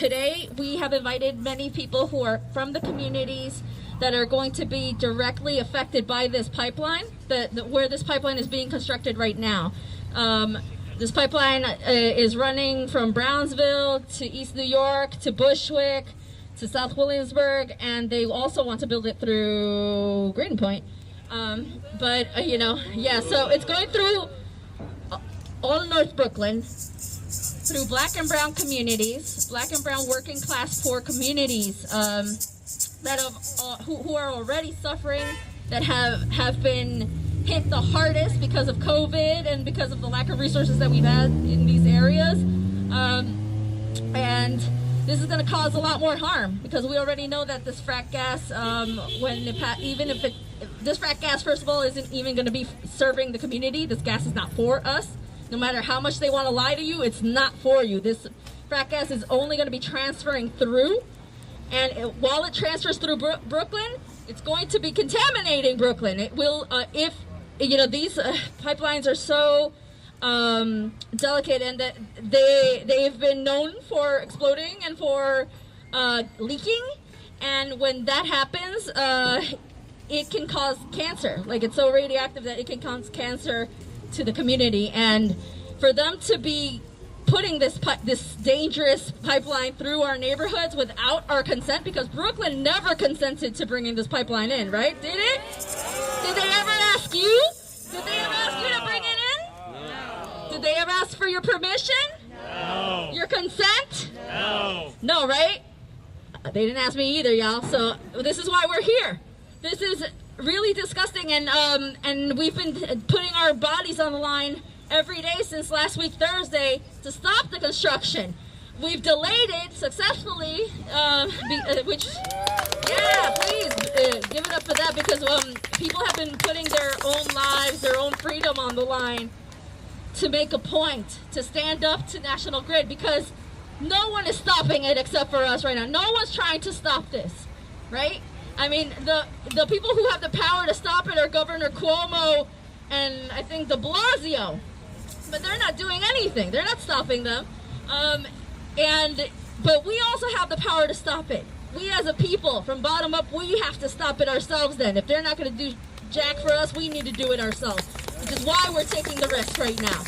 today we have invited many people who are from the communities that are going to be directly affected by this pipeline, where this pipeline is being constructed right now. This pipeline is running from Brownsville to East New York to Bushwick to South Williamsburg, and they also want to build it through Greenpoint. So it's going through all North Brooklyn, through black and brown communities, black and brown working class poor communities who are already suffering, that have been hit the hardest because of COVID and because of the lack of resources that we've had in these areas. And this is going to cause a lot more harm, because we already know that this frack gas, this frack gas, first of all, isn't even going to be serving the community. This gas is not for us. No matter how much they want to lie to you, it's not for you. This frack gas is only going to be transferring through, and while it transfers through Brooklyn, it's going to be contaminating Brooklyn. It will, if these pipelines are so delicate, and that they've been known for exploding and for leaking, and when that happens, it can cause cancer. Like, it's so radioactive that it can cause cancer to the community. And for them to be putting this dangerous pipeline through our neighborhoods without our consent, because Brooklyn never consented to bringing this pipeline in, right? Did it? Did they ever ask you? Did they ever ask you to bring it in? No. Did they ever ask for your permission? No. Your consent? No. No, right? They didn't ask me either, y'all. So this is why we're here. This is really disgusting, and we've been putting our bodies on the line every day since last week Thursday to stop the construction. We've delayed it successfully, please give it up for that, because people have been putting their own lives, their own freedom on the line to make a point, to stand up to National Grid, because no one is stopping it except for us right now. No one's trying to stop this, right? I mean, the people who have the power to stop it are Governor Cuomo and I think de Blasio, but they're not doing anything. They're not stopping them. But we also have the power to stop it. We as a people, from bottom up, we have to stop it ourselves then. If they're not going to do jack for us, we need to do it ourselves, which is why we're taking the risk right now.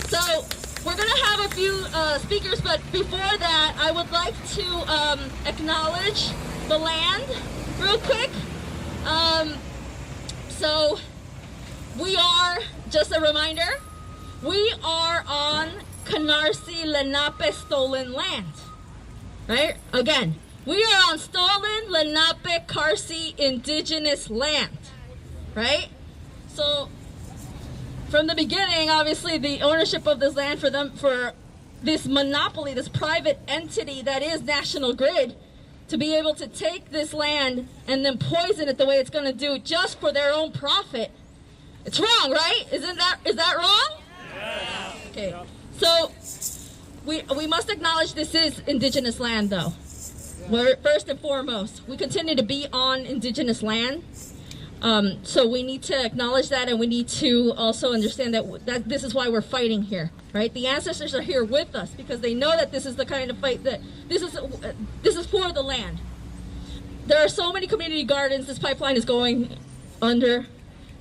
So we're going to have a few speakers, but before that, I would like to acknowledge the land real quick. So we are, just a reminder, we are on Canarsie Lenape stolen land, right? Again, we are on stolen Lenape Carsi indigenous land, right? So from the beginning, obviously, the ownership of this land for this monopoly, this private entity that is National Grid, to be able to take this land and then poison it the way it's going to do just for their own profit. It's wrong, right? Is that wrong? Yeah. Okay. So we must acknowledge this is indigenous land, though. We're, first and foremost, we continue to be on indigenous land. So we need to acknowledge that, and we need to also understand that this is why we're fighting here, right? The ancestors are here with us because they know that this is the kind of fight that this is for the land. There are so many community gardens this pipeline is going under,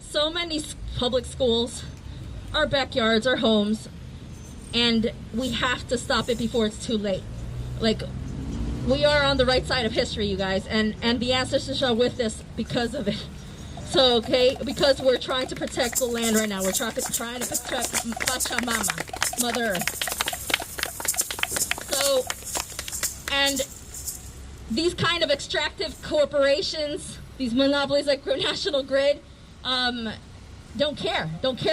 so many public schools, our backyards, our homes, and we have to stop it before it's too late. Like, we are on the right side of history, you guys, and the ancestors are with us because of it. So, okay, because we're trying to protect the land right now. We're trying to protect Pachamama, Mother Earth. So, and these kind of extractive corporations, these monopolies like National Grid, don't care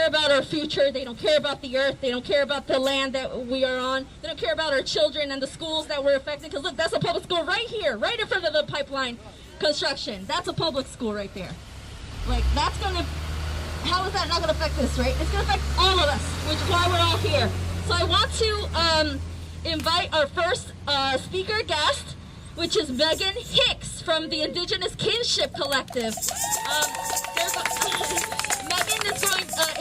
about our future. They don't care about the earth. They don't care about the land that we are on. They don't care about our children and the schools that we're affecting. Because look, that's a public school right here, right in front of the pipeline construction. That's a public school right there. Like, that's going to, how is that not going to affect this, right? It's going to affect all of us, which is why we're all here. So I want to invite our first speaker guest, which is Megan Hicks from the Indigenous Kinship Collective. Megan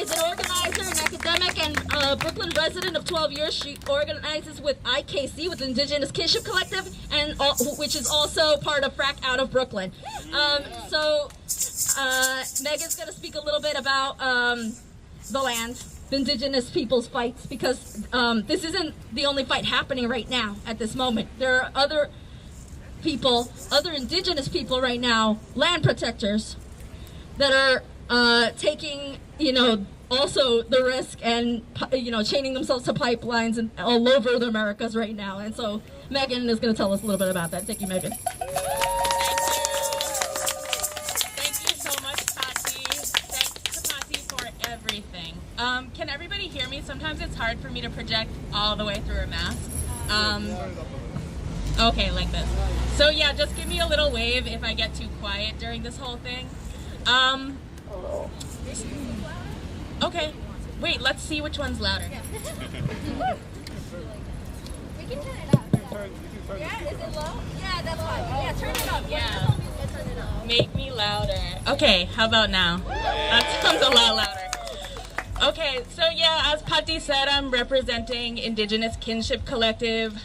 is an organizer, an academic, and Brooklyn resident of 12 years. She organizes with IKC, with the Indigenous Kinship Collective, and which is also part of Frack Out of Brooklyn. Megan's going to speak a little bit about the land, the Indigenous people's fights, because this isn't the only fight happening right now at this moment. There are other people, other Indigenous people right now, land protectors, that are taking, also the risk and, chaining themselves to pipelines and all over the Americas right now. And so Megan is going to tell us a little bit about that. Thank you, Megan. Thank you so much, Patty. Thanks to Patty for everything. Can everybody hear me? Sometimes it's hard for me to project all the way through a mask. Okay, like this. So yeah, just give me a little wave if I get too quiet during this whole thing. Okay, wait, let's see which one's louder. We can turn it up. Yeah, is it low? Yeah, that's fine. Yeah, turn it up. Yeah. Turn it up. Make me louder. Okay, how about now? That sounds a lot louder. Okay, so yeah, as Patti said, I'm representing Indigenous Kinship Collective.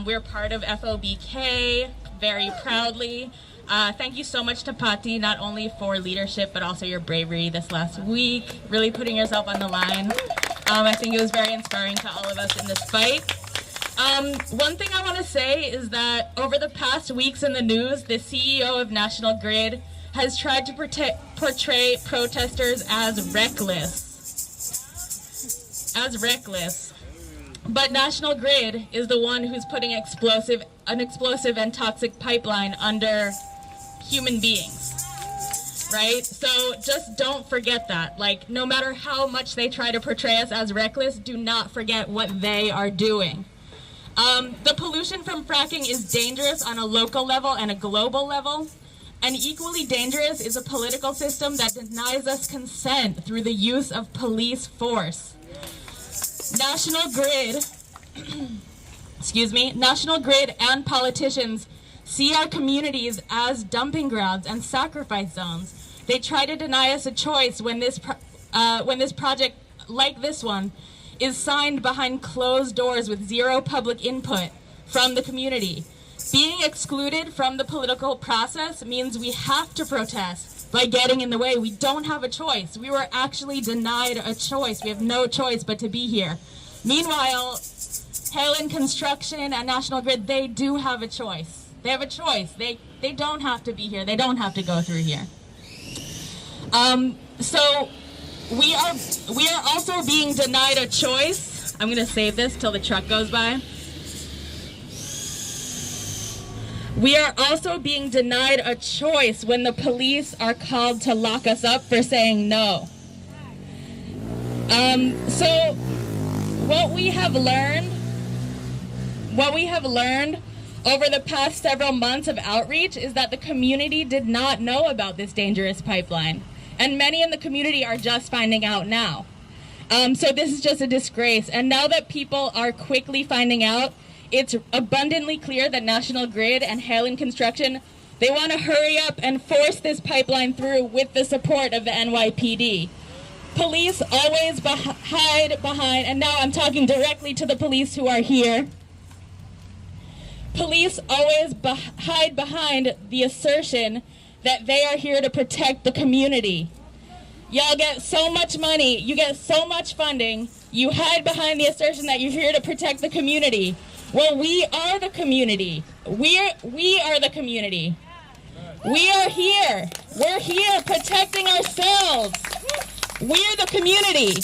We're part of FOBK, very proudly. Thank you so much to Patti, not only for leadership, but also your bravery this last week, really putting yourself on the line. I think it was very inspiring to all of us in this fight. One thing I want to say is that over the past weeks in the news, the CEO of National Grid has tried to portray protesters as reckless. But National Grid is the one who's putting an explosive and toxic pipeline under human beings, right? So just don't forget that. Like, no matter how much they try to portray us as reckless, do not forget what they are doing. The pollution from fracking is dangerous on a local level and a global level. And equally dangerous is a political system that denies us consent through the use of police force. National Grid, National Grid and politicians see our communities as dumping grounds and sacrifice zones. They try to deny us a choice when this project, like this one, is signed behind closed doors with zero public input from the community. Being excluded from the political process means we have to protest by getting in the way. We don't have a choice. We were actually denied a choice. We have no choice but to be here. Meanwhile, Halen Construction and National Grid, they do have a choice. They have a choice. They don't have to be here. They don't have to go through here. So we are also being denied a choice. I'm going to save this till the truck goes by. We are also being denied a choice when the police are called to lock us up for saying no. So what we have learned over the past several months of outreach is that the community did not know about this dangerous pipeline. And many in the community are just finding out now. So this is just a disgrace. And now that people are quickly finding out, it's abundantly clear that National Grid and Halen Construction, they want to hurry up and force this pipeline through with the support of the NYPD. Police always hide behind, and now I'm talking directly to the police who are here. Police always hide behind the assertion that they are here to protect the community. Y'all get so much money, you get so much funding, you hide behind the assertion that you're here to protect the community. Well, we are the community. We are the community. We are here. We're here protecting ourselves. We're the community.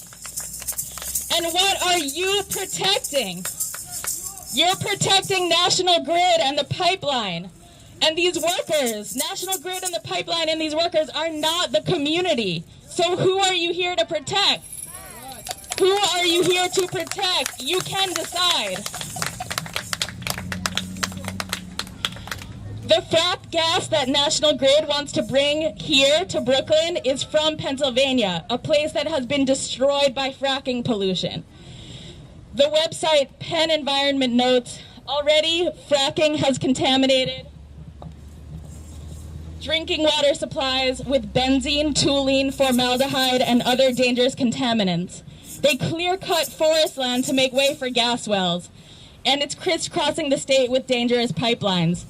And what are you protecting? You're protecting National Grid and the pipeline. And these workers, National Grid and the pipeline and these workers are not the community. So who are you here to protect? Who are you here to protect? You can decide. The fracked gas that National Grid wants to bring here to Brooklyn is from Pennsylvania, a place that has been destroyed by fracking pollution. The website Penn Environment notes, already fracking has contaminated drinking water supplies with benzene, toluene, formaldehyde, and other dangerous contaminants. They clear-cut forest land to make way for gas wells, and it's crisscrossing the state with dangerous pipelines.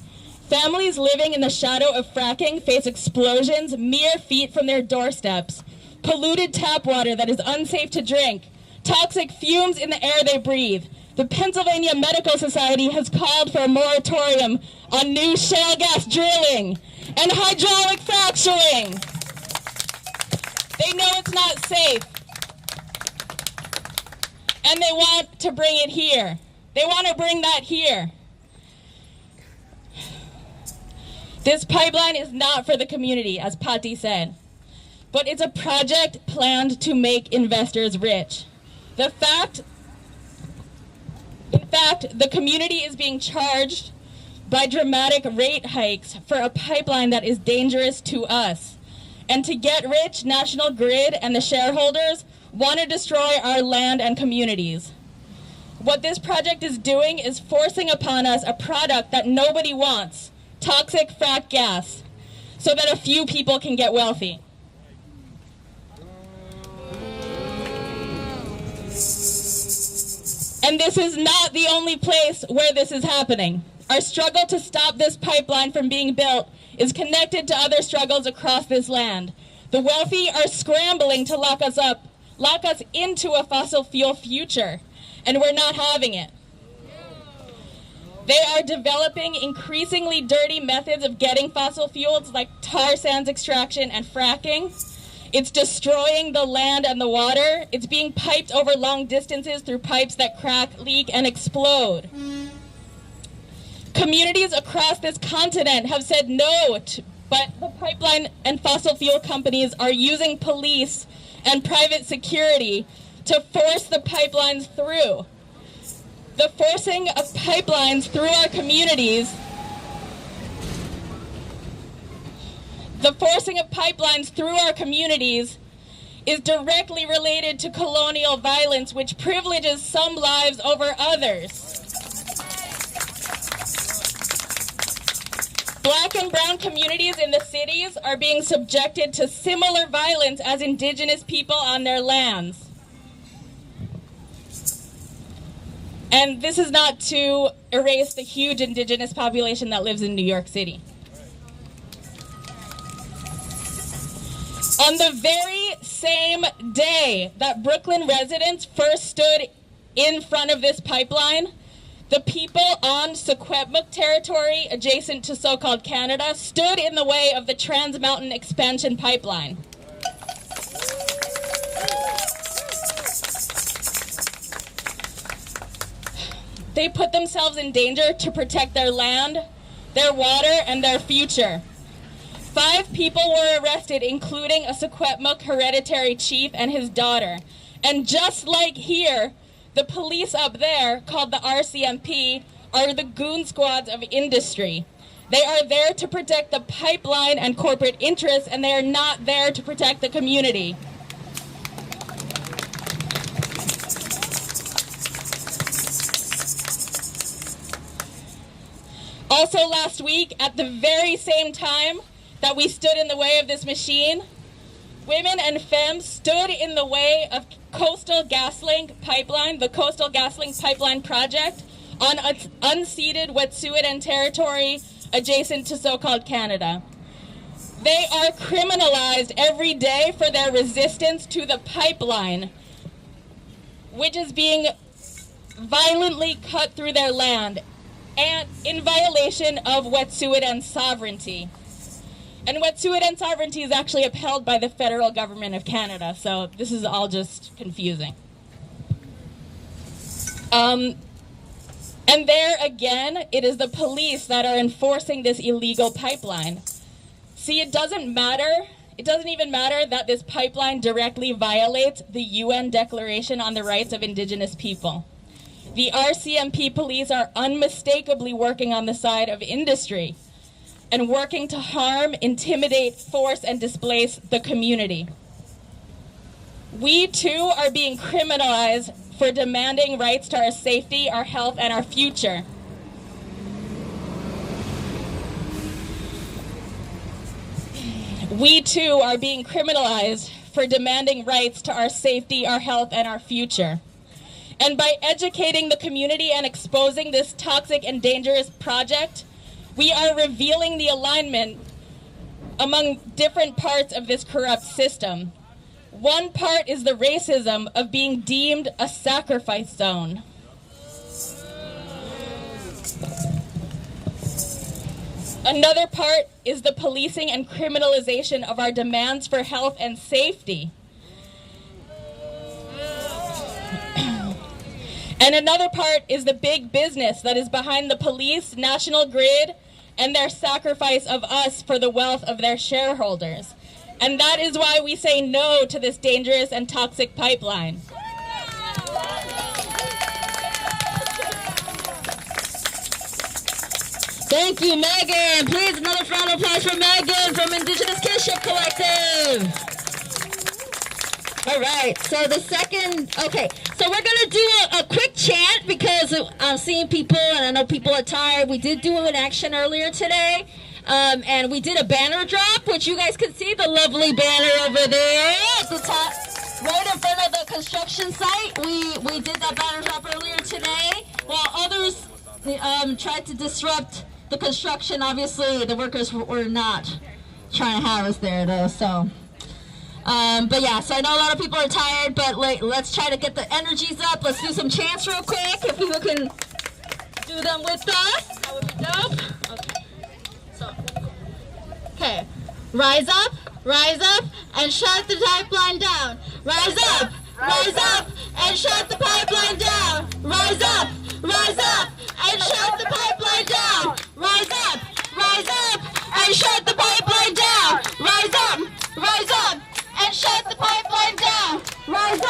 Families living in the shadow of fracking face explosions mere feet from their doorsteps, polluted tap water that is unsafe to drink, toxic fumes in the air they breathe. The Pennsylvania Medical Society has called for a moratorium on new shale gas drilling and hydraulic fracturing. They know it's not safe, and they want to bring it here. They want to bring that here. This pipeline is not for the community, as Patti said, but it's a project planned to make investors rich. In fact, the community is being charged by dramatic rate hikes for a pipeline that is dangerous to us. And to get rich, National Grid and the shareholders want to destroy our land and communities. What this project is doing is forcing upon us a product that nobody wants, toxic fracked gas, so that a few people can get wealthy. And this is not the only place where this is happening. Our struggle to stop this pipeline from being built is connected to other struggles across this land. The wealthy are scrambling to lock us into a fossil fuel future, and we're not having it. They are developing increasingly dirty methods of getting fossil fuels like tar sands extraction and fracking. It's destroying the land and the water. It's being piped over long distances through pipes that crack, leak, and explode. Communities across this continent have said no, but the pipeline and fossil fuel companies are using police and private security to force the pipelines through. The forcing of pipelines through our communities is directly related to colonial violence, which privileges some lives over others. Black and brown communities in the cities are being subjected to similar violence as Indigenous people on their lands. And this is not to erase the huge Indigenous population that lives in New York City. On the very same day that Brooklyn residents first stood in front of this pipeline, the people on Secwepemc territory adjacent to so-called Canada stood in the way of the Trans Mountain Expansion Pipeline. They put themselves in danger to protect their land, their water, and their future. 5 people were arrested, including a Secwepemc hereditary chief and his daughter. And just like here, the police up there, called the RCMP, are the goon squads of industry. They are there to protect the pipeline and corporate interests, and they are not there to protect the community. Also last week, at the very same time that we stood in the way of this machine, women and femmes stood in the way of Coastal GasLink Pipeline, the Coastal GasLink Pipeline project, on unceded Wet'suwet'en territory adjacent to so-called Canada. They are criminalized every day for their resistance to the pipeline, which is being violently cut through their land, and in violation of Wet'suwet'en sovereignty. And Wet'suwet'en sovereignty is actually upheld by the federal government of Canada, so this is all just confusing. And there again, it is the police that are enforcing this illegal pipeline. See, it doesn't even matter that this pipeline directly violates the UN Declaration on the Rights of Indigenous People. The RCMP police are unmistakably working on the side of industry and working to harm, intimidate, force, and displace the community. We too are being criminalized for demanding rights to our safety, our health, and our future. we too are being criminalized for demanding rights to our safety, our health, and our future. And by educating the community and exposing this toxic and dangerous project, we are revealing the alignment among different parts of this corrupt system. One part is the racism of being deemed a sacrifice zone. Another part is the policing and criminalization of our demands for health and safety. And another part is the big business that is behind the police, National Grid, and their sacrifice of us for the wealth of their shareholders. And that is why we say no to this dangerous and toxic pipeline. Thank you, Megan. Please, another round of applause for Megan from Indigenous Kinship Collective. All right, so the second, okay, so we're gonna do a quick chant because I'm seeing people and I know people are tired. We did do an action earlier today, and we did a banner drop, which you guys can see the lovely banner over there at the top, right in front of the construction site. We did that banner drop earlier today, while others tried to disrupt the construction. Obviously, the workers were not trying to have us there though, so. But yeah, so I know a lot of people are tired, but let's try to get the energies up. Let's do some chants real quick. If people can do them with us, that would be dope. Okay. So, okay. Rise up, and shut the pipeline down. Rise up, and shut the pipeline down. Rise up, and shut the pipeline down. Rise up, and shut the pipeline down. Rise up, and shut the pipeline down. Rise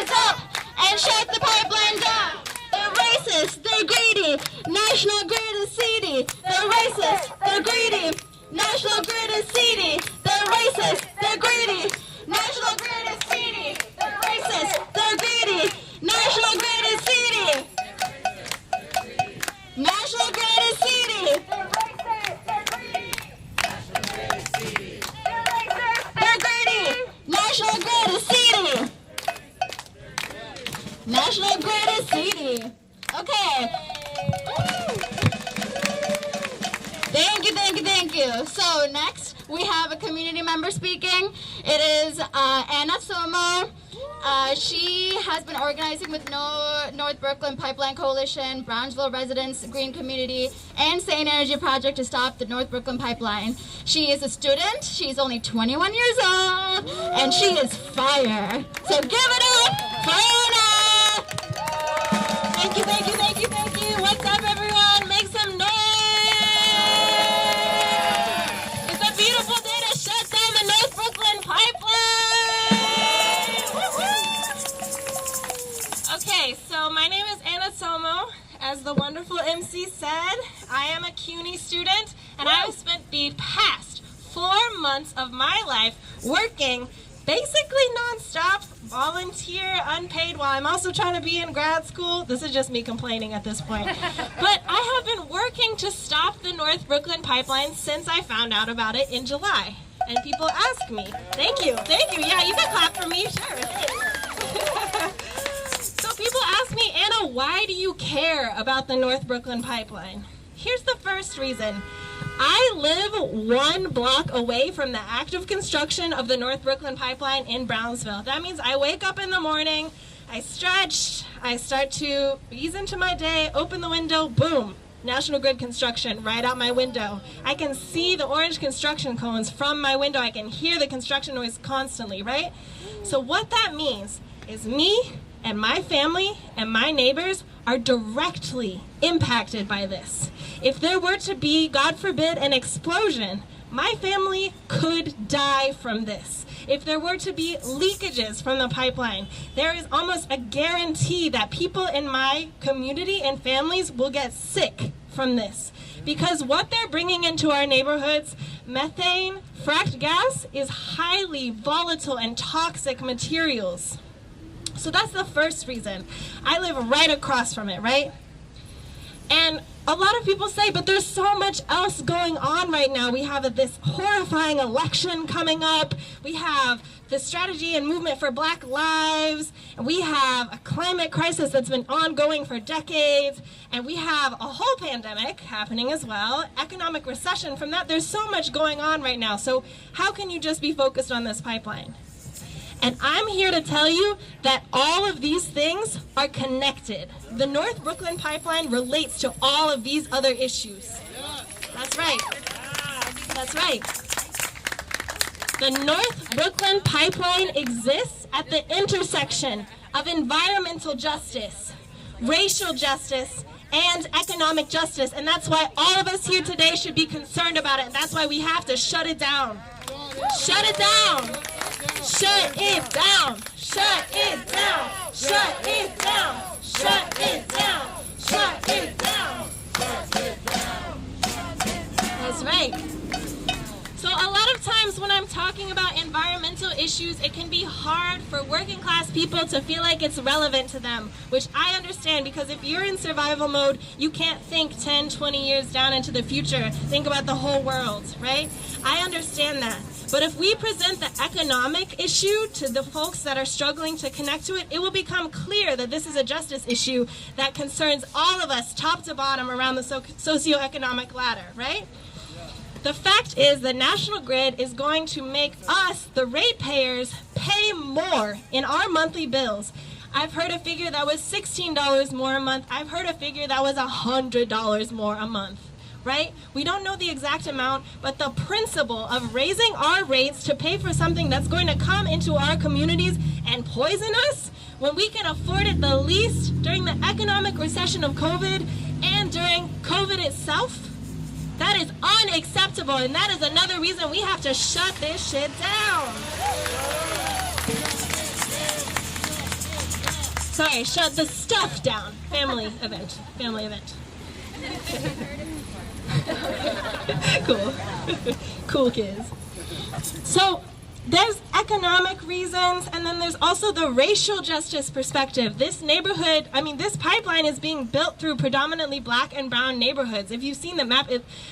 up, and shut the pipeline down. They're racist, they're greedy. National Grid is seedy. They're racist, they're greedy. National Grid is seedy. They're racist, they're greedy. National Grid is seedy. They're racist, they're greedy. National Grid is seedy. National Grid is seedy. They're racist, they're greedy. National Grid is seedy. National Grid is seedy. Okay. Thank you. So next we have a community member speaking. It is Anna Somo. She has been organizing with North Brooklyn Pipeline Coalition, Brownsville Residents, Green Community, and Sane Energy Project to stop the North Brooklyn Pipeline. She is a student. She's only 21 years old, and she is fire. So give it up for Anna! Thank you. What's up, everyone? Make some noise! It's a beautiful day to shut down the North Brooklyn Pipeline! Okay, so my name is Anna Somo. As the wonderful MC said, I am a CUNY student, and I have spent the past 4 months of my life working basically non-stop, volunteer, unpaid, while I'm also trying to be in grad school. This is just me complaining at this point. But I have been working to stop the North Brooklyn Pipeline since I found out about it in July. And people ask me, thank you, yeah, you can clap for me, sure. So people ask me, Anna, why do you care about the North Brooklyn Pipeline? Here's the first reason. I live 1 block away from the active construction of the North Brooklyn Pipeline in Brownsville. That means I wake up in the morning, I stretch, I start to ease into my day, open the window, boom, National Grid construction right out my window. I can see the orange construction cones from my window. I can hear the construction noise constantly, right? So what that means is me and my family and my neighbors are directly impacted by this. If there were to be, God forbid, an explosion, my family could die from this. If there were to be leakages from the pipeline, there is almost a guarantee that people in my community and families will get sick from this. Because what they're bringing into our neighborhoods, methane, fracked gas, is highly volatile and toxic materials. So that's the first reason. I live right across from it, right? And a lot of people say, but there's so much else going on right now. We have this horrifying election coming up. We have the strategy and movement for Black lives. And we have a climate crisis that's been ongoing for decades. And we have a whole pandemic happening as well, economic recession from that. There's so much going on right now. So how can you just be focused on this pipeline? And I'm here to tell you that all of these things are connected. The North Brooklyn Pipeline relates to all of these other issues. That's right. That's right. The North Brooklyn Pipeline exists at the intersection of environmental justice, racial justice, and economic justice. And that's why all of us here today should be concerned about it. That's why we have to shut it down. Shut it down. Shut it down. Shut it down. Shut it down. Shut it down. Shut it down. That's right. So a lot of times when I'm talking about environmental issues, it can be hard for working class people to feel like it's relevant to them, which I understand, because if you're in survival mode, you can't think 10, 20 years down into the future. Think about the whole world, right? I understand that. But if we present the economic issue to the folks that are struggling to connect to it, it will become clear that this is a justice issue that concerns all of us, top to bottom, around the socioeconomic ladder, right? The fact is the National Grid is going to make us, the ratepayers, pay more in our monthly bills. I've heard a figure that was $16 more a month. I've heard a figure that was $100 more a month. Right? We don't know the exact amount, but the principle of raising our rates to pay for something that's going to come into our communities and poison us when we can afford it the least during the economic recession of COVID and during COVID itself, that is unacceptable, and that is another reason we have to shut this shit down. Sorry, shut the stuff down. Family event. Family event. Cool. Cool kids. So there's economic reasons, and then there's also the racial justice perspective. This neighborhood, this pipeline is being built through predominantly Black and brown neighborhoods. If you've seen the map,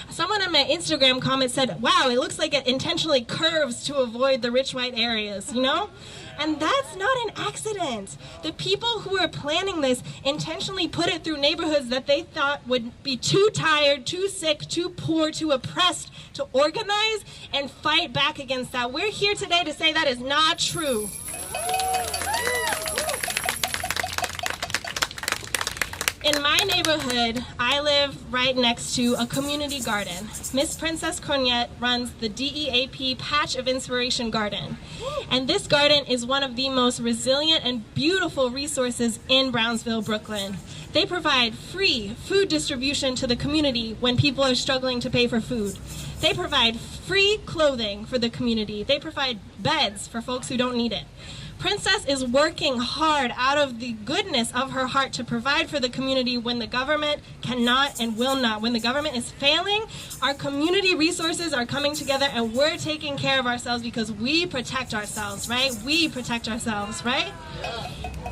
someone on my Instagram comment said, wow, it looks like it intentionally curves to avoid the rich white areas, you know? And that's not an accident. The people who are planning this intentionally put it through neighborhoods that they thought would be too tired, too sick, too poor, too oppressed to organize and fight back against that. We're here today to say that is not true. In my neighborhood, I live right next to a community garden. Miss Princess Cornette runs the DEAP Patch of Inspiration Garden. And this garden is one of the most resilient and beautiful resources in Brownsville, Brooklyn. They provide free food distribution to the community when people are struggling to pay for food. They provide free clothing for the community. They provide beds for folks who don't need it. Princess is working hard out of the goodness of her heart to provide for the community when the government cannot and will not. When the government is failing, our community resources are coming together and we're taking care of ourselves because we protect ourselves, right? We protect ourselves, right?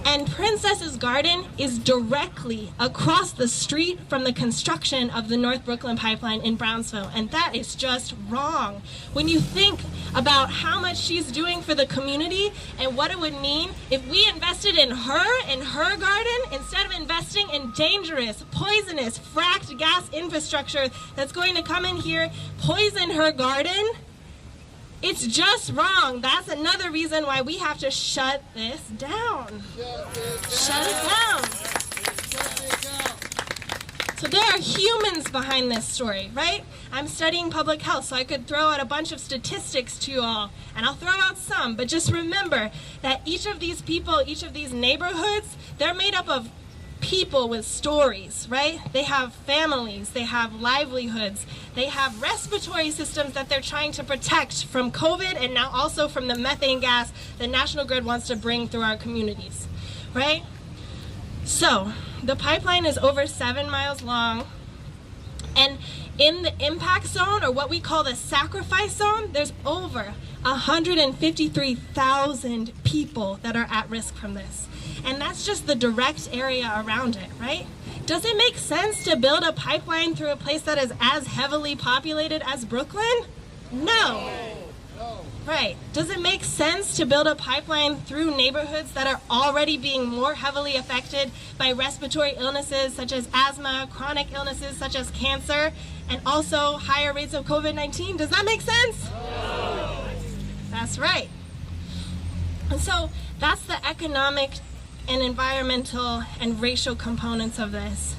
And Princess's Garden is directly across the street from the construction of the North Brooklyn Pipeline in Brownsville, and that is just wrong. When you think about how much she's doing for the community and what it would mean if we invested in her garden, instead of investing in dangerous, poisonous, fracked gas infrastructure that's going to come in here, poison her garden, it's just wrong. That's another reason why we have to shut this down. Shut it down. So there are humans behind this story, right? I'm studying public health, so I could throw out a bunch of statistics to you all, and I'll throw out some, but just remember that each of these people, each of these neighborhoods, they're made up of people with stories, right? They have families, they have livelihoods, they have respiratory systems that they're trying to protect from COVID and now also from the methane gas the National Grid wants to bring through our communities, right? So the pipeline is over 7 miles long, and in the impact zone, or what we call the sacrifice zone, there's over 153,000 people that are at risk from this. And that's just the direct area around it, right? Does it make sense to build a pipeline through a place that is as heavily populated as Brooklyn? No. Right. Does it make sense to build a pipeline through neighborhoods that are already being more heavily affected by respiratory illnesses such as asthma, chronic illnesses such as cancer, and also higher rates of COVID-19? Does that make sense? No. That's right. And so that's the economic and environmental and racial components of this.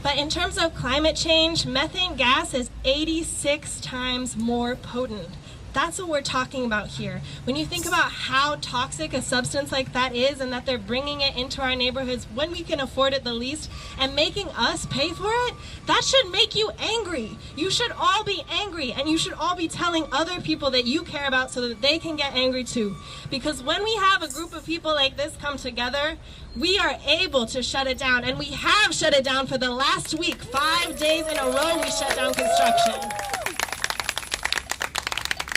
But in terms of climate change, methane gas is 86 times more potent. That's what we're talking about here. When you think about how toxic a substance like that is and that they're bringing it into our neighborhoods when we can afford it the least and making us pay for it, that should make you angry. You should all be angry, and you should all be telling other people that you care about so that they can get angry too. Because when we have a group of people like this come together, we are able to shut it down, and we have shut it down for the last week. 5 days in a row we shut down construction.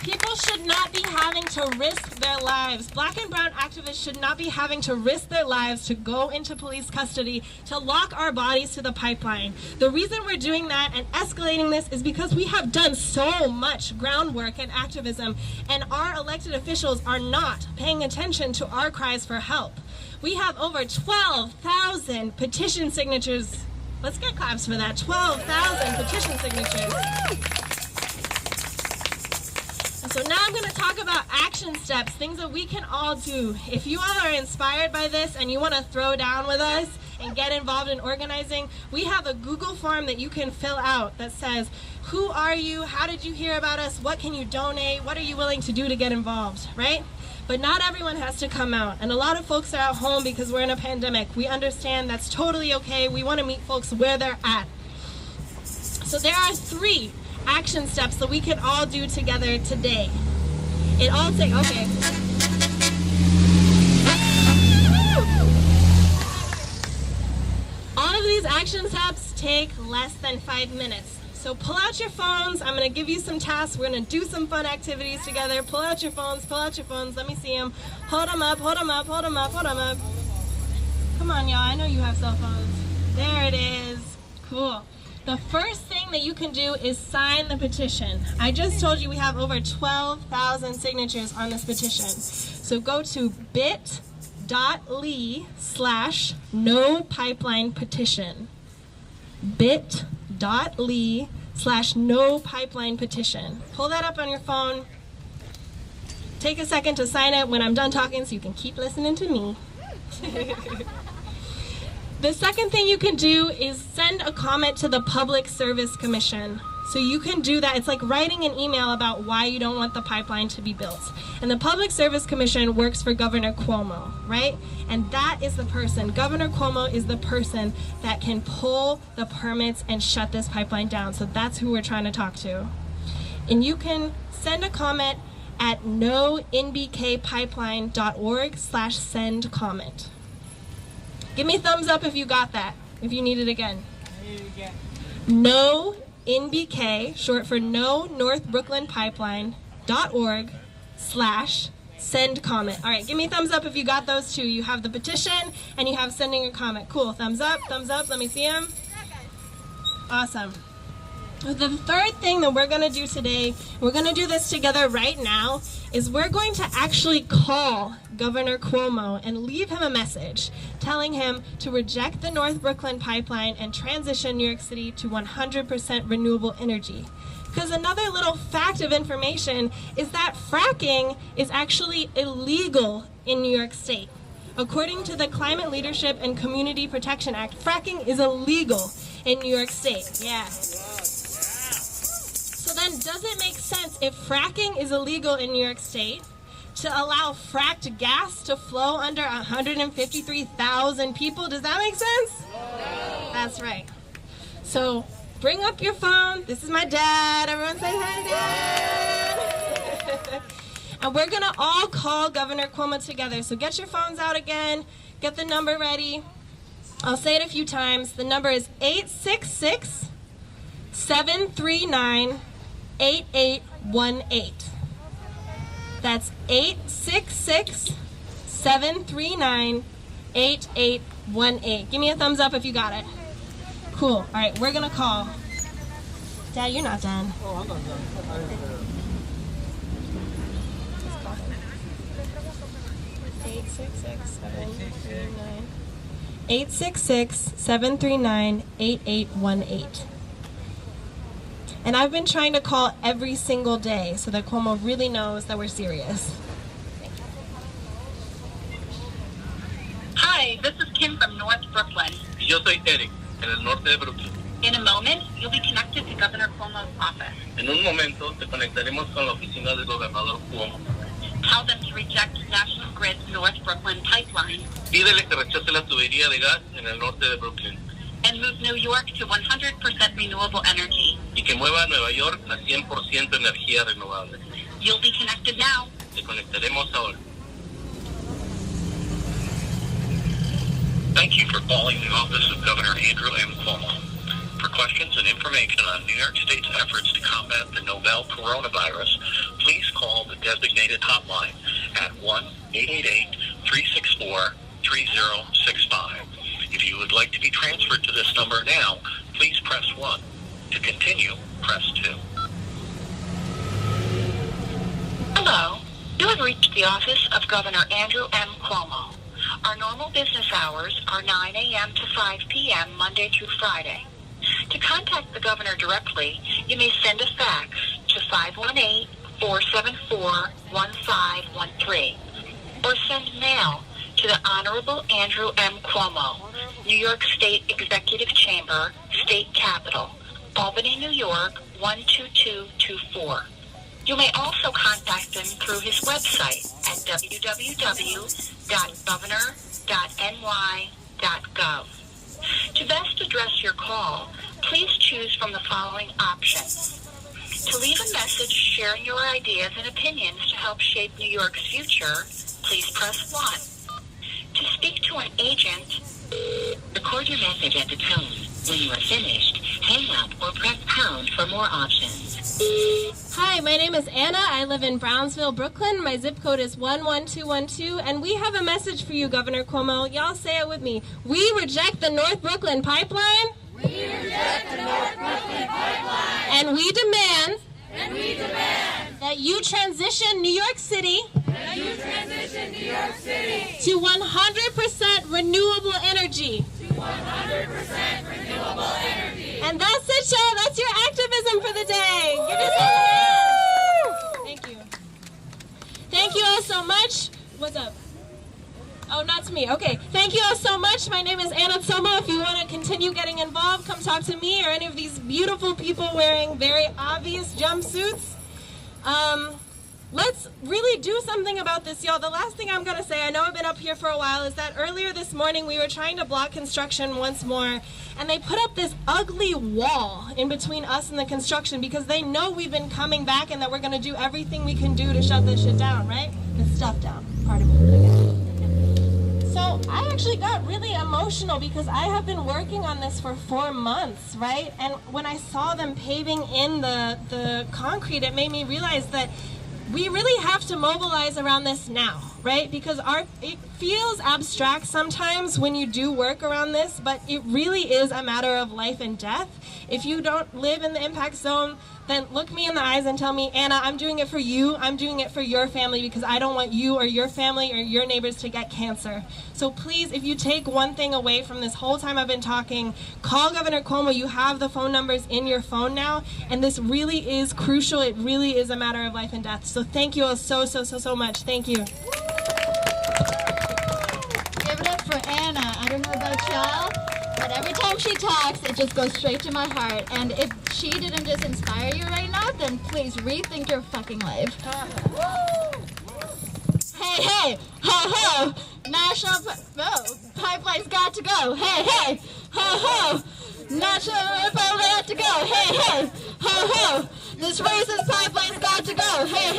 People should not be having to risk their lives. Black and brown activists should not be having to risk their lives to go into police custody to lock our bodies to the pipeline. The reason we're doing that and escalating this is because we have done so much groundwork and activism, and our elected officials are not paying attention to our cries for help. We have over 12,000 petition signatures. Let's get claps for that. 12,000 petition signatures. So now I'm going to talk about action steps, things that we can all do. If you all are inspired by this and you want to throw down with us and get involved in organizing, we have a Google form that you can fill out that says, who are you? How did you hear about us? What can you donate? What are you willing to do to get involved, right? But not everyone has to come out. And a lot of folks are at home because we're in a pandemic. We understand that's totally okay. We want to meet folks where they're at. So there are 3 action steps that we can all do together today. It all takes, okay. All of these action steps take less than 5 minutes. So pull out your phones. I'm going to give you some tasks. We're going to do some fun activities together. Pull out your phones. Pull out your phones. Let me see them. Hold them up. Hold them up. Hold them up. Hold them up. Come on, y'all. I know you have cell phones. There it is. Cool. The first thing that you can do is sign the petition. I just told you we have over 12,000 signatures on this petition. So go to bit.ly/no-pipeline-petition. bit.ly/no-pipeline-petition. Pull that up on your phone. Take a second to sign it when I'm done talking so you can keep listening to me. The second thing you can do is send a comment to the Public Service Commission. So you can do that. It's like writing an email about why you don't want the pipeline to be built. And the Public Service Commission works for Governor Cuomo, right? And that is the person, Governor Cuomo is the person that can pull the permits and shut this pipeline down. So that's who we're trying to talk to. And you can send a comment at nonbkpipeline.org/send-comment. Give me a thumbs up if you got that, if you need it again. No NBK, short for No North Brooklyn Pipeline.org/send-comment. All right, give me a thumbs up if you got those 2. You have the petition and you have sending a comment. Cool, thumbs up, let me see them. Awesome. The third thing that we're going to do today, we're going to do this together right now, is we're going to actually call Governor Cuomo and leave him a message telling him to reject the North Brooklyn Pipeline and transition New York City to 100% renewable energy. Because another little fact of information is that fracking is actually illegal in New York State. According to the Climate Leadership and Community Protection Act, fracking is illegal in New York State. Yeah. So then, does it make sense if fracking is illegal in New York State to allow fracked gas to flow under 153,000 people? Does that make sense? No. That's right. So bring up your phone. This is my dad. Everyone say hi, Dad. And we're going to all call Governor Cuomo together. So get your phones out again. Get the number ready. I'll say it a few times. The number is 866-739-8818. That's 866-739-8818. Give me a thumbs up if you got it. Cool. All right, we're gonna call. Dad, you're not done. Oh, I'm not done. 866-739-8818. And I've been trying to call every single day so that Cuomo really knows that we're serious. Hi, this is Kim from North Brooklyn. Yo soy Eric, en el norte de Brooklyn. In a moment, you'll be connected to Governor Cuomo's office. En un momento te conectaremos con la oficina del gobernador Cuomo. Tell them to reject National Grid's North Brooklyn pipeline Pídele que rechace la tubería de gas en el norte de Brooklyn and move New York to 100% renewable energy. y que mueva a Nueva York a 100% energía renovable. You'll be connected now. Te conectaremos ahora. Thank you for calling the office of Governor Andrew M. Cuomo. For questions and information on New York State's efforts to combat the novel coronavirus, please call the designated hotline at 1-888-364-3065. If you would like to be transferred to this number now, please press 1. To continue, press 2. Hello. You have reached the office of Governor Andrew M. Cuomo. Our normal business hours are 9 a.m. to 5 p.m. Monday through Friday. To contact the governor directly, you may send a fax to 518-474-1513 or send mail to the Honorable Andrew M. Cuomo, New York State Executive Chamber, State Capitol, Albany, New York, 12224. You may also contact him through his website at www.governor.ny.gov. To best address your call, please choose from the following options. To leave a message sharing your ideas and opinions to help shape New York's future, please press 1. To speak to an agent, record your message at the tone. When you are finished, hang up or press pound for more options. Hi, my name is Anna. I live in Brownsville, Brooklyn. My zip code is 11212, and we have a message for you, Governor Cuomo. Y'all say it with me. We reject the North Brooklyn pipeline. We reject the North Brooklyn pipeline. And we demand that you transition New York City to 100% renewable energy. And that's it, y'all. That's your activism for the day. Give us a hand. Thank you. Thank you all so much. What's up? Oh, not to me. Okay. Thank you all so much. My name is Anna Tsoma. If you want to continue getting involved, come talk to me or any of these beautiful people wearing very obvious jumpsuits. Let's really do something about this, y'all. The last thing I'm going to say, I know I've been up here for a while, is that earlier this morning we were trying to block construction once more, and they put up this ugly wall in between us and the construction because they know we've been coming back and that we're going to do everything we can do to shut this shit down, right? This stuff down. Pardon me. So I actually got really emotional because I have been working on this for 4 months, right? And when I saw them paving in the concrete, it made me realize that we really have to mobilize around this now, right? Because it feels abstract sometimes when you do work around this, but it really is a matter of life and death. If you don't live in the impact zone, then look me in the eyes and tell me, Anna, I'm doing it for you. I'm doing it for your family because I don't want you or your family or your neighbors to get cancer. So please, if you take one thing away from this whole time I've been talking, call Governor Cuomo. You have the phone numbers in your phone now, and this really is crucial. It really is a matter of life and death. So thank you all so much. Thank you. Give it up for Anna. I don't know about y'all, but every time she talks, it just goes straight to my heart. And if she didn't just inspire you right now, then please rethink your fucking life. Hey, ho, ho. National pipeline's got to go. Hey, ho, ho. National pipeline got to go. Hey, ho, ho. This racist pipeline's got to go. Hey,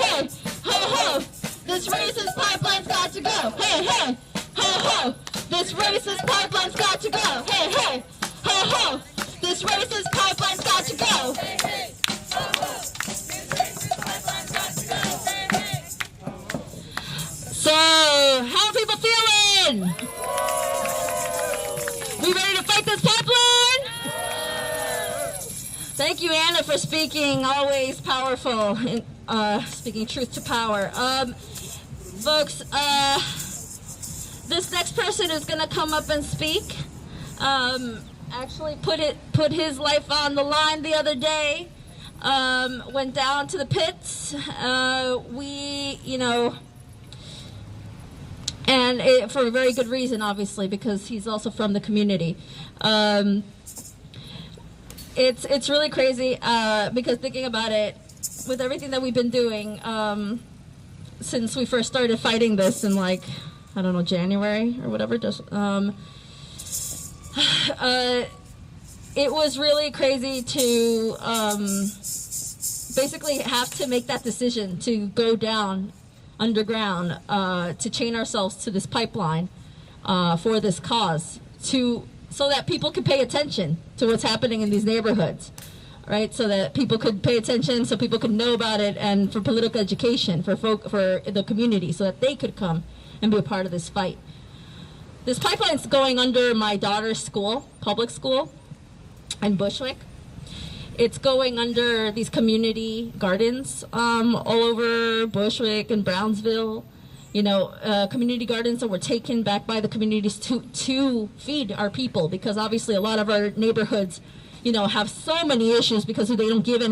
ho, ho. This racist pipeline's got to go. Hey, ho, ho. This racist pipeline's got to go. Hey, ho, ho. This racist pipeline's got to go. Hey, ho, ho. This racist pipeline's got to go. Hey. So, how are people feeling? We ready to fight this pipeline? Thank you, Anna, for speaking. Always powerful, speaking truth to power. Folks, this next person is going to come up and speak. Actually put his life on the line the other day. Went down to the pits. For a very good reason, obviously, because he's also from the community. It's really crazy because thinking about it, with everything that we've been doing since we first started fighting this in January or whatever. It was really crazy to basically have to make that decision to go down underground to chain ourselves to this pipeline for this cause, so that people could pay attention to what's happening in these neighborhoods, right? So that people could pay attention, so people could know about it, and for political education for the community, so that they could come and be a part of this fight. This pipeline's going under my daughter's school, public school, in Bushwick. It's going under these community gardens all over Bushwick and Brownsville. Community gardens that were taken back by the communities to feed our people, because obviously a lot of our neighborhoods, have so many issues because they don't give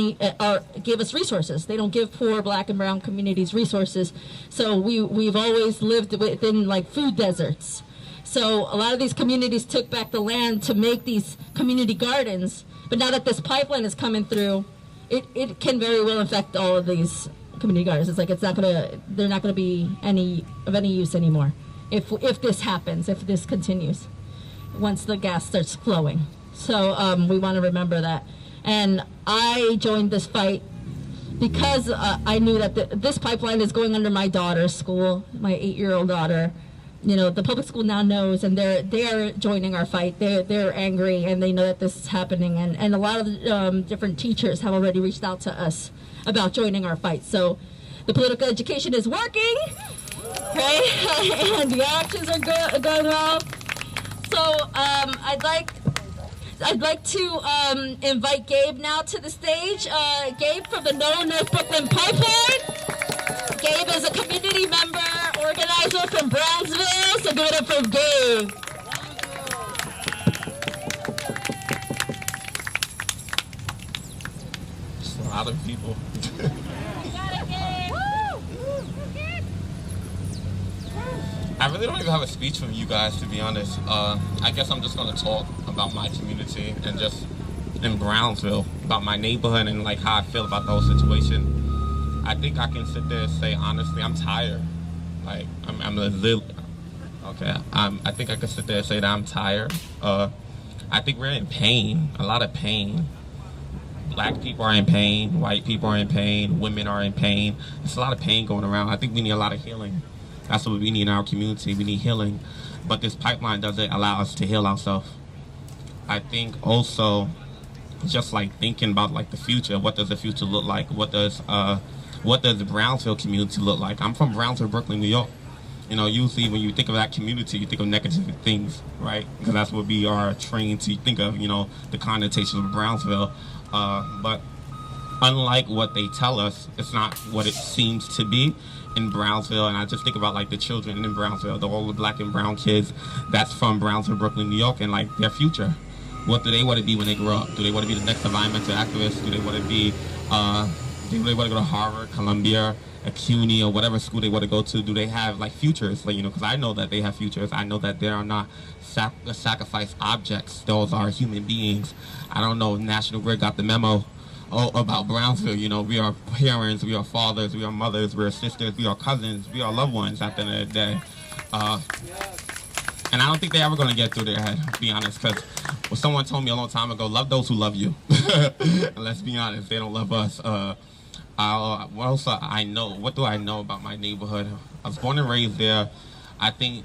us resources. They don't give poor Black and brown communities resources. So we've always lived within food deserts. So a lot of these communities took back the land to make these community gardens. But now that this pipeline is coming through, it can very well affect all of these community gardens. They're not gonna be any use anymore if this happens, if this continues, once the gas starts flowing. So we want to remember that. And I joined this fight because I knew that this pipeline is going under my daughter's school, my 8-year-old daughter. The public school now knows, and they're joining our fight. They're angry, and they know that this is happening. And a lot of different teachers have already reached out to us about joining our fight. So the political education is working, right? And the actions are going well. So I'd like to invite Gabe now to the stage. Gabe from the North Brooklyn Pipeline. Gabe is a community member, organizer from Brownsville, so give it up for Gabe. Just a lot of people. I really don't even have a speech from you guys, to be honest. I guess I'm just going to talk about my community and just in Brownsville, about my neighborhood and how I feel about the whole situation. I think I can sit there and say, honestly, I'm tired. I think I can sit there and say that I'm tired. I think we're in pain, a lot of pain. Black people are in pain, white people are in pain, women are in pain. There's a lot of pain going around. I think we need a lot of healing. That's what we need in our community. We need healing. But this pipeline doesn't allow us to heal ourselves. I think also, just thinking about the future, what does the future look like? What does the Brownsville community look like? I'm from Brownsville, Brooklyn, New York. Usually when you think of that community, you think of negative things, right? Because that's what we are trained to think of, the connotations of Brownsville. But unlike what they tell us, it's not what it seems to be in Brownsville. And I just think about the children in Brownsville, all the Black and brown kids that's from Brownsville, Brooklyn, New York, and their future. What do they want to be when they grow up? Do they want to be the next environmental activist? Do they want to be do they want to go to Harvard, Columbia, CUNY, or whatever school they want to go to? Do they have futures? Because I know that they have futures. I know that they are not sacrifice objects. Those are human beings. I don't know if National Grid got the memo about Brownsville. We are parents, we are fathers, we are mothers, we are sisters, we are cousins, we are loved ones at the end of the day. And I don't think they're ever going to get through their head, to be honest, because someone told me a long time ago, love those who love you. And let's be honest, they don't love us. What do I know about my neighborhood? I was born and raised there. I think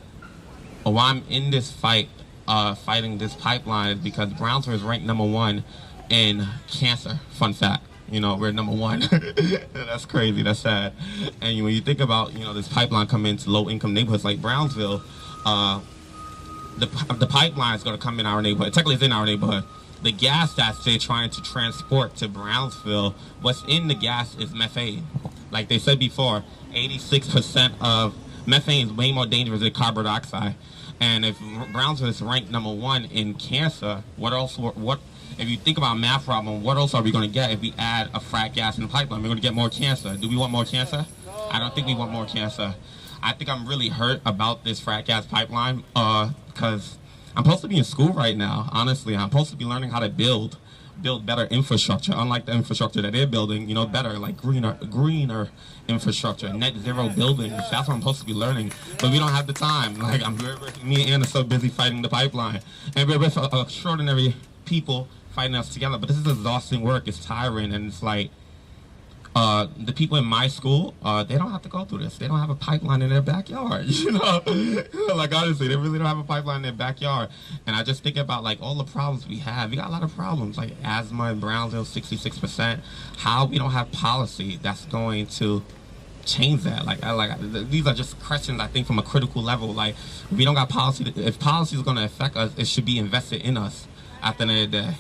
why I'm in this fight, fighting this pipeline, is because Brownsville is ranked #1 in cancer. Fun fact. We're #1. That's crazy. That's sad. And when you think about, this pipeline coming into low-income neighborhoods like Brownsville, the pipeline is going to come in our neighborhood. Technically, it's in our neighborhood, the gas that they're trying to transport to Brownsville, what's in the gas is methane. Like they said before, 86% of methane is way more dangerous than carbon dioxide. And if Brownsville is ranked #1 in cancer, if you think about math problem, what else are we going to get if we add a frack gas in the pipeline? We're going to get more cancer. Do we want more cancer? I don't think we want more cancer. I think I'm really hurt about this frack gas pipeline because I'm supposed to be in school right now, honestly. I'm supposed to be learning how to build better infrastructure, unlike the infrastructure that they're building, you know, better, like greener infrastructure, net zero buildings. That's what I'm supposed to be learning, but we don't have the time. Like, me and Ann are so busy fighting the pipeline, and we're with extraordinary people fighting us together, but this is exhausting work. It's tiring, and it's like, the people in my school, they don't have to go through this. They don't have a pipeline in their backyard, you know? Like, honestly, they really don't have a pipeline in their backyard. And I just think about, like, all the problems we have. We got a lot of problems, like asthma in Brownsville, 66%. How we don't have policy that's going to change that. These are just questions, I think, from a critical level. Like, if we don't got policy, if policy is going to affect us, it should be invested in us at the end of the day.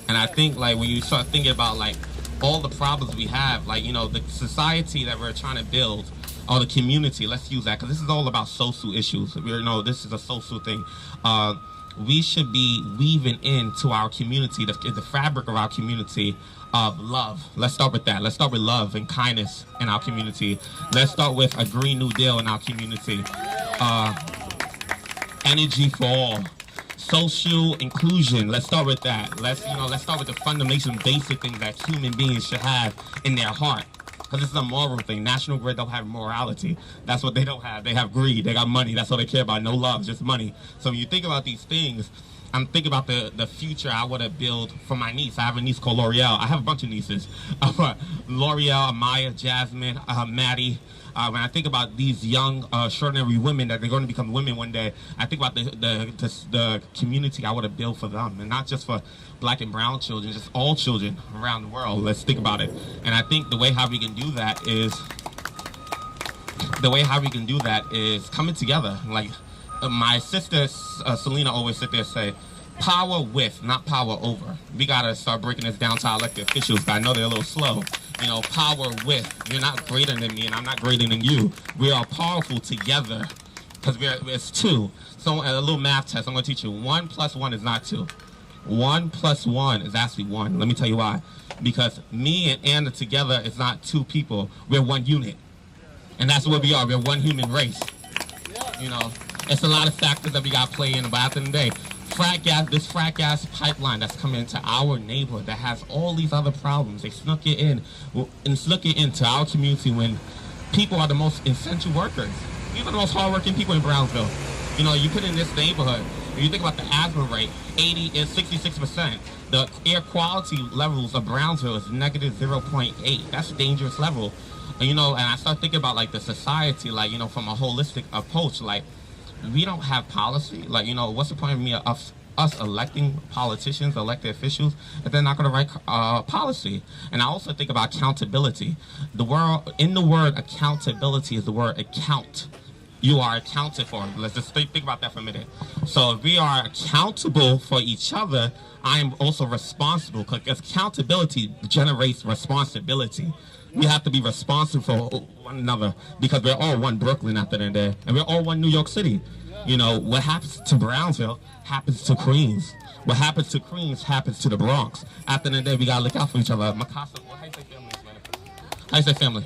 And I think, like, when you start thinking about, like, all the problems we have, like, you know, the society that we're trying to build, or the community, let's use that, because this is all about social issues. This is a social thing. We should be weaving into our community, the fabric of our community, of love. Let's start with that. Let's start with love and kindness in our community. Let's start with a Green New Deal in our community. Energy for all. Social inclusion. Let's start with that. Let's start with the fundamental basic things that human beings should have in their heart. Because this is a moral thing. National Grid don't have morality. That's what they don't have. They have greed. They got money. That's all they care about. No love, just money. So when you think about these things, I'm thinking about the future I want to build for my niece. I have a niece called L'Oreal. I have a bunch of nieces. L'Oreal, Amaya, Jasmine, Maddie. When I think about these young, extraordinary women that they're going to become women one day, I think about the community I want to build for them, and not just for black and brown children, just all children around the world. Let's think about it. And I think the way how we can do that is coming together. Like my sister Selena always sit there and say, power with, not power over. We gotta start breaking this down to our elected officials, but I know they're a little slow. You know, power with. You're not greater than me, and I'm not greater than you. We are powerful together, because it's two. So a little math test, I'm gonna teach you. 1 + 1 is not 2. 1 + 1 is actually 1. Let me tell you why. Because me and Anna together is not two people. We're one unit, and that's what we are. We're one human race. You know, it's a lot of factors that we got to play in, but at the end of the day, this frack gas pipeline that's coming into our neighborhood that has all these other problems, they snuck it into our community when people are the most essential workers. These are the most hardworking people in Brownsville. You know, you put in this neighborhood, if you think about the asthma rate, 66%. The air quality levels of Brownsville is -0.8. That's a dangerous level. And, you know, and I start thinking about, like, the society, like, you know, from a holistic approach, like, we don't have policy. Like, you know, what's the point of me of us electing politicians, elected officials, if they're not going to write policy? And I also think about accountability. In the word accountability is the word account. You are accounted for. Let's just think about that for a minute. So if we are accountable for each other, I am also responsible, because accountability generates responsibility. We have to be responsible for one another, because we're all one Brooklyn at the end of the day, and we're all one New York City. You know, what happens to Brownsville happens to Queens. What happens to Queens happens to the Bronx. At the end of the day, we gotta look out for each other. Mikasa, how you say family? How you say family?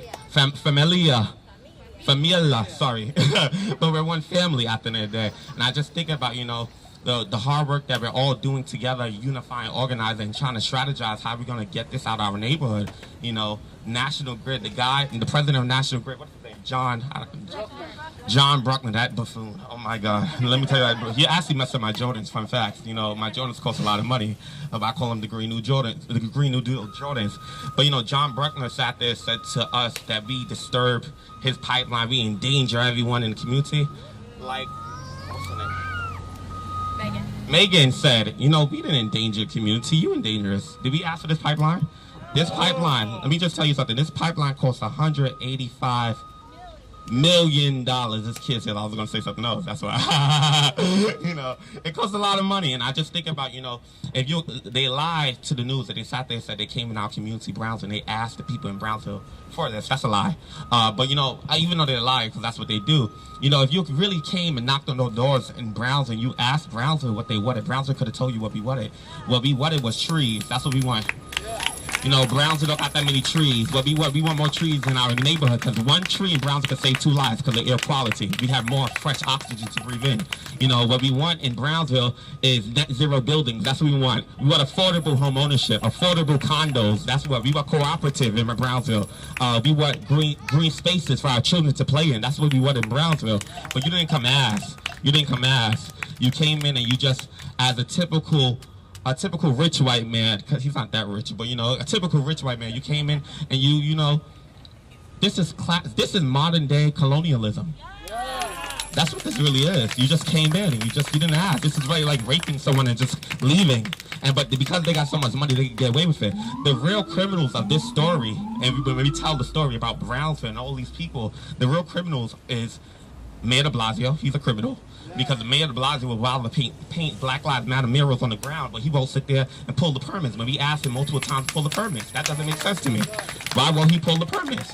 Familia, sorry. But we're one family at the end of the day. And I just think about, you know, the hard work that we're all doing together, unifying, organizing, trying to strategize how we're going to get this out of our neighborhood. You know, National Grid, the president of National Grid, what's his name? John Bruckner, that buffoon. Oh my God. Let me tell you that. He actually messed up my Jordans, fun fact. You know, my Jordans cost a lot of money. I call them the Green New Deal Jordans. But, you know, John Bruckner sat there and said to us that we disturb his pipeline, we endanger everyone in the community. Like, what's her name? Megan said, you know, we didn't endanger the community, you endanger us. Did we ask for this pipeline? This pipeline, let me just tell you something. This pipeline costs $185 million. This kid said I was going to say something else. That's why. You know, it costs a lot of money. And I just think about, you know, if they lied to the news that they sat there and said they came in our community, Brownsville, and they asked the people in Brownsville for this. That's a lie. But, you know, even though they're lying, because that's what they do, you know, if you really came and knocked on those doors in Brownsville and you asked Brownsville what they wanted, Brownsville could have told you what we wanted. What we wanted was trees. That's what we want. You know, Brownsville don't got that many trees. What we want more trees in our neighborhood, because one tree in Brownsville could save 2 lives because of air quality. We have more fresh oxygen to breathe in. You know, what we want in Brownsville is net zero buildings. That's what we want. We want affordable home ownership, affordable condos. That's what we want. Cooperative in Brownsville. We want green spaces for our children to play in. That's what we want in Brownsville. But you didn't come ask. You didn't come ask. You came in and you just, as a typical rich white man, because he's not that rich, but you know, a typical rich white man, you came in and you know, this is modern day colonialism. That's what this really is. You just came in and you didn't ask. This is really like raping someone and just leaving. But because they got so much money, they can get away with it. The real criminals of this story, and when we tell the story about Brownsville and all these people, the real criminals is Mayor de Blasio. He's a criminal. Because Mayor de Blasio was wild to paint Black Lives Matter murals on the ground, but he won't sit there and pull the permits. When we asked him multiple times to pull the permits, that doesn't make sense to me. Why won't he pull the permits?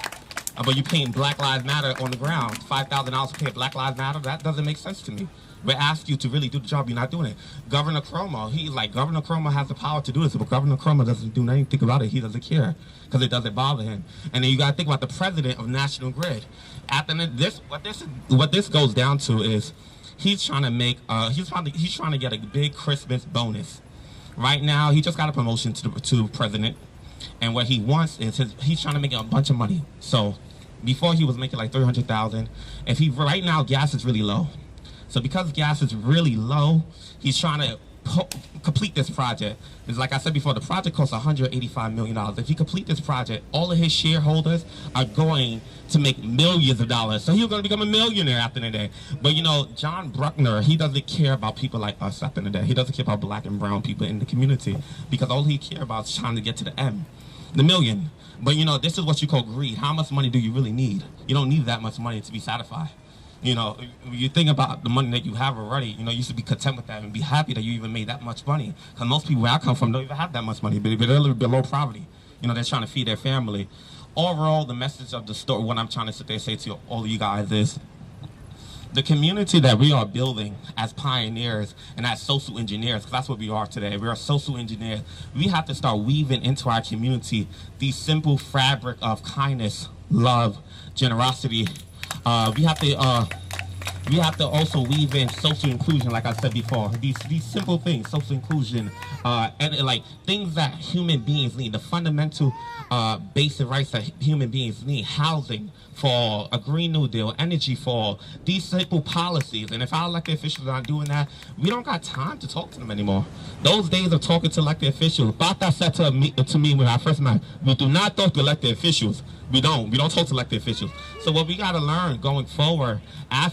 But you paint Black Lives Matter on the ground, $5,000 to paint Black Lives Matter, that doesn't make sense to me. We ask you to really do the job, you're not doing it. Governor Cuomo has the power to do this, but Governor Cuomo doesn't do anything about it. He doesn't care, because it doesn't bother him. And then you gotta think about the president of National Grid. After this, what this goes down to is, he's trying to make, he's trying to get a big Christmas bonus. Right now, he just got a promotion to president, and what he wants is he's trying to make a bunch of money. So, before he was making like $300,000. Right now, gas is really low. So because gas is really low, he's trying to complete this project. It's like I said before, the project costs $185 million. If he complete this project, all of his shareholders are going to make millions of dollars. So he's going to become a millionaire after the day. But you know, John Bruckner, he doesn't care about people like us after the day. He doesn't care about black and brown people in the community, because all he cares about is trying to get to the million. But you know, this is what you call greed. How much money do you really need? You don't need that much money to be satisfied. You know, you think about the money that you have already, you know, you should be content with that and be happy that you even made that much money. Because most people where I come from don't even have that much money, but they're a little below poverty. You know, they're trying to feed their family. Overall, the message of the story, what I'm trying to sit there and say to all of you guys is, the community that we are building as pioneers and as social engineers, because that's what we are today. We are social engineers. We have to start weaving into our community the simple fabric of kindness, love, generosity. We have to also weave in social inclusion, like I said before. These simple things, social inclusion, and like things that human beings need, the fundamental basic rights that human beings need, housing for a Green New Deal, energy for these simple policies. And if our elected officials are not doing that, we don't got time to talk to them anymore. Those days of talking to elected officials, Bata said to me when I first met, we do not talk to elected officials. We don't talk to elected officials. So what we got to learn going forward,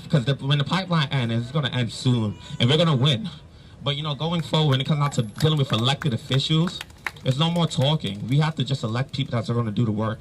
because when the pipeline ends, it's going to end soon, and we're going to win. But you know, going forward, when it comes out to dealing with elected officials, there's no more talking. We have to just elect people that are going to do the work.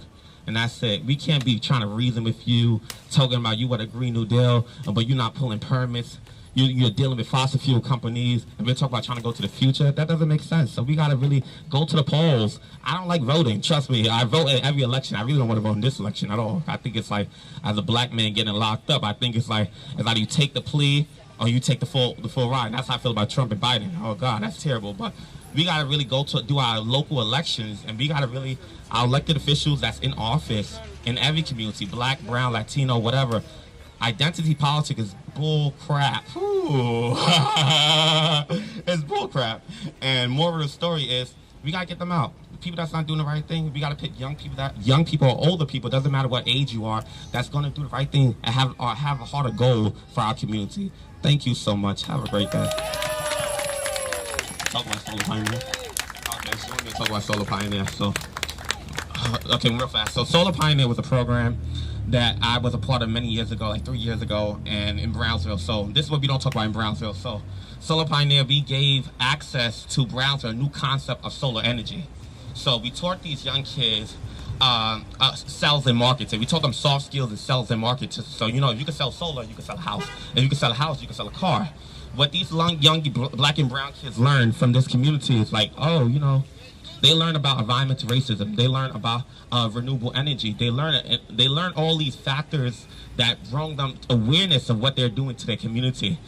And that's it. We can't be trying to reason with you, talking about you want a Green New Deal, but you're not pulling permits. You're dealing with fossil fuel companies, and we're talking about trying to go to the future. That doesn't make sense. So we got to really go to the polls. I don't like voting. Trust me. I vote in every election. I really don't want to vote in this election at all. I think it's like, as a black man getting locked up, I think it's like you take the plea or you take the full ride. That's how I feel about Trump and Biden. Oh, God, that's terrible. But we got to really go to do our local elections, and we got to really, our elected officials that's in office in every community, black, brown, Latino, whatever. Identity politics is bull crap. It's bull crap. And more of the story is, we got to get them out. The people that's not doing the right thing, we got to pick young people or older people, doesn't matter what age you are, that's going to do the right thing and have a heart of gold for our community. Thank you so much. Have a great day. Talk about Solar Pioneer. Okay, so we're going to talk about Solar Pioneer. So, okay, real fast. So Solar Pioneer was a program that I was a part of many years ago, like 3 years ago, and in Brownsville. So this is what we don't talk about in Brownsville. So Solar Pioneer, we gave access to Brownsville a new concept of solar energy. So we taught these young kids sales and marketing. We taught them soft skills and sales and marketing. So, you know, if you can sell solar, you can sell a house. If you can sell a house, you can sell a car. What these young black and brown kids learn from this community is like, oh, you know, they learn about environmental racism. They learn about renewable energy. They learn all these factors that bring them awareness of what they're doing to their community.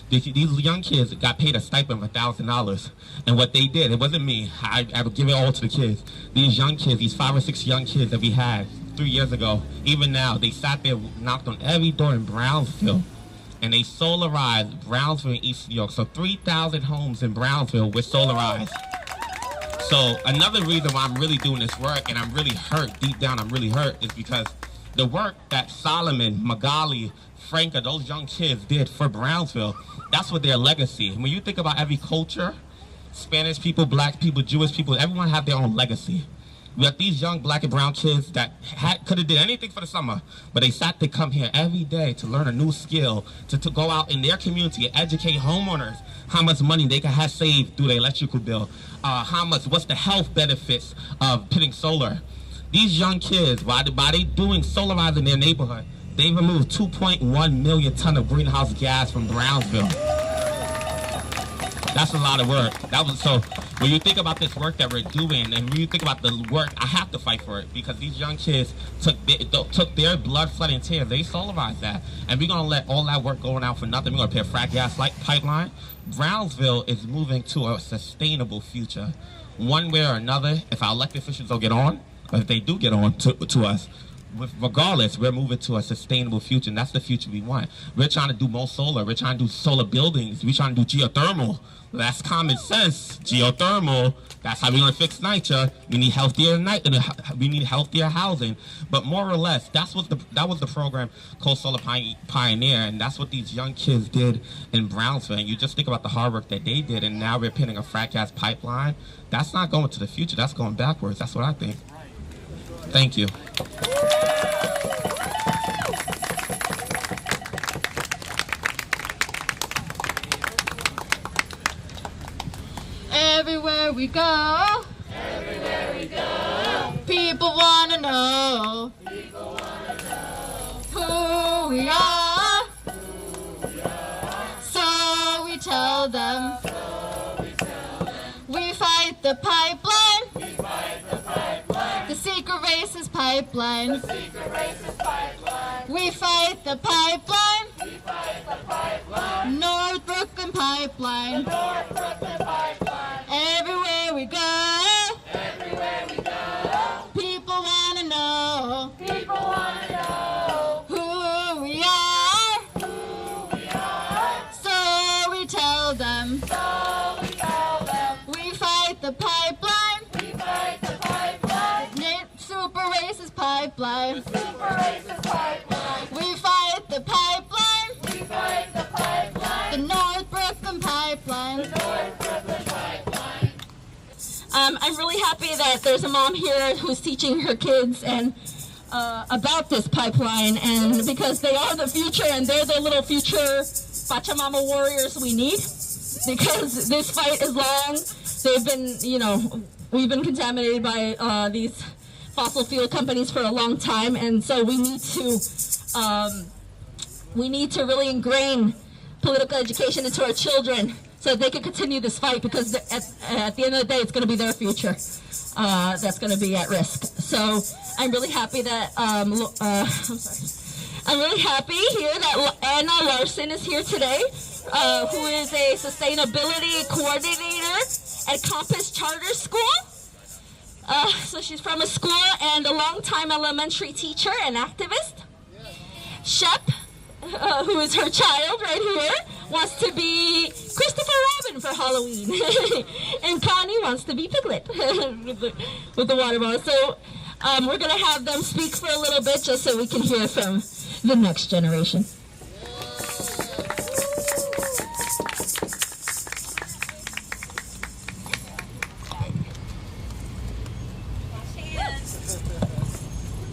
These young kids got paid a stipend of $1,000, and what they did, it wasn't me. I would give it all to the kids. These young kids, these 5 or 6 young kids that we had 3 years ago, even now, they sat there, knocked on every door in Brownsville, and they solarized Brownsville and East New York. So 3,000 homes in Brownsville were solarized. So another reason why I'm really doing this work, and I'm really hurt, deep down I'm really hurt, is because the work that Solomon, Magali, Franca, those young kids did for Brownsville, that's what their legacy. When you think about every culture, Spanish people, black people, Jewish people, everyone have their own legacy. We got these young black and brown kids that could have did anything for the summer, but they sat to come here every day to learn a new skill, to go out in their community and educate homeowners how much money they can have saved through their electrical bill, what's the health benefits of putting solar. These young kids, by they doing solarizing their neighborhood, they removed 2.1 million tons of greenhouse gas from Brownsville. That's a lot of work. So when you think about this work that we're doing, and when you think about the work, I have to fight for it, because these young kids took their blood, sweat, and tears. They solarized that, and we're gonna let all that work going out for nothing. We're gonna pay a frack gas pipeline. Brownsville is moving to a sustainable future, one way or another. If our elected officials don't get on, or if they do get on to us, regardless, we're moving to a sustainable future, and that's the future we want. We're trying to do more solar. We're trying to do solar buildings. We're trying to do geothermal. That's common sense. Geothermal. That's how we're going to fix NYCHA. We need healthier housing. But more or less, that was the program called Solar Pioneer, and that's what these young kids did in Brownsville. And you just think about the hard work that they did, and now we're pinning a frack gas pipeline. That's not going to the future. That's going backwards. That's what I think. Thank you. Everywhere we go, people wanna know, who we are. So we tell them, we fight the pipeline, the secret racist pipeline. We fight the pipeline, North Brooklyn pipeline. Everywhere we go, people wanna know, who we are. So we tell them, we fight the pipeline, super racist pipeline. We fight the pipeline, the North Brooklyn pipeline. I'm really happy that there's a mom here who's teaching her kids and about this pipeline, and because they are the future and they're the little future Pachamama warriors we need, because this fight is long. They've been, we've been contaminated by these fossil fuel companies for a long time, and so we need to really ingrain political education into our children so that they can continue this fight, because at the end of the day, it's going to be their future that's going to be at risk. So I'm really happy that I'm really happy here that Anna Larson is here today, who is a sustainability coordinator at Compass Charter School. So she's from a school and a longtime elementary teacher and activist. Shep, who is her child right here, wants to be Christopher Robin for Halloween. And Connie wants to be Piglet with the water bottle. So we're going to have them speak for a little bit just so we can hear from the next generation.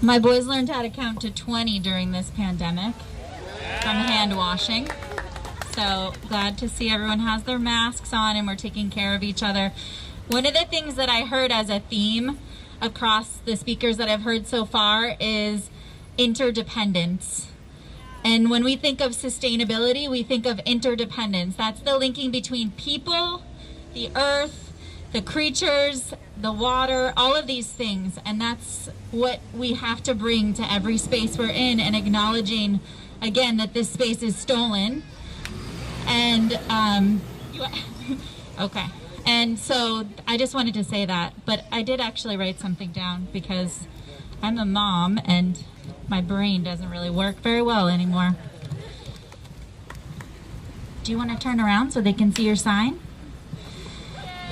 My boys learned how to count to 20 during this pandemic from hand washing. So glad to see everyone has their masks on and we're taking care of each other. One of the things that I heard as a theme across the speakers that I've heard so far is interdependence. And when we think of sustainability, we think of interdependence. That's the linking between people, the earth, the creatures, the water, all of these things. And that's what we have to bring to every space we're in, and acknowledging, again, that this space is stolen. And, okay. And so I just wanted to say that, but I did actually write something down because I'm a mom and my brain doesn't really work very well anymore. Do you want to turn around so they can see your sign?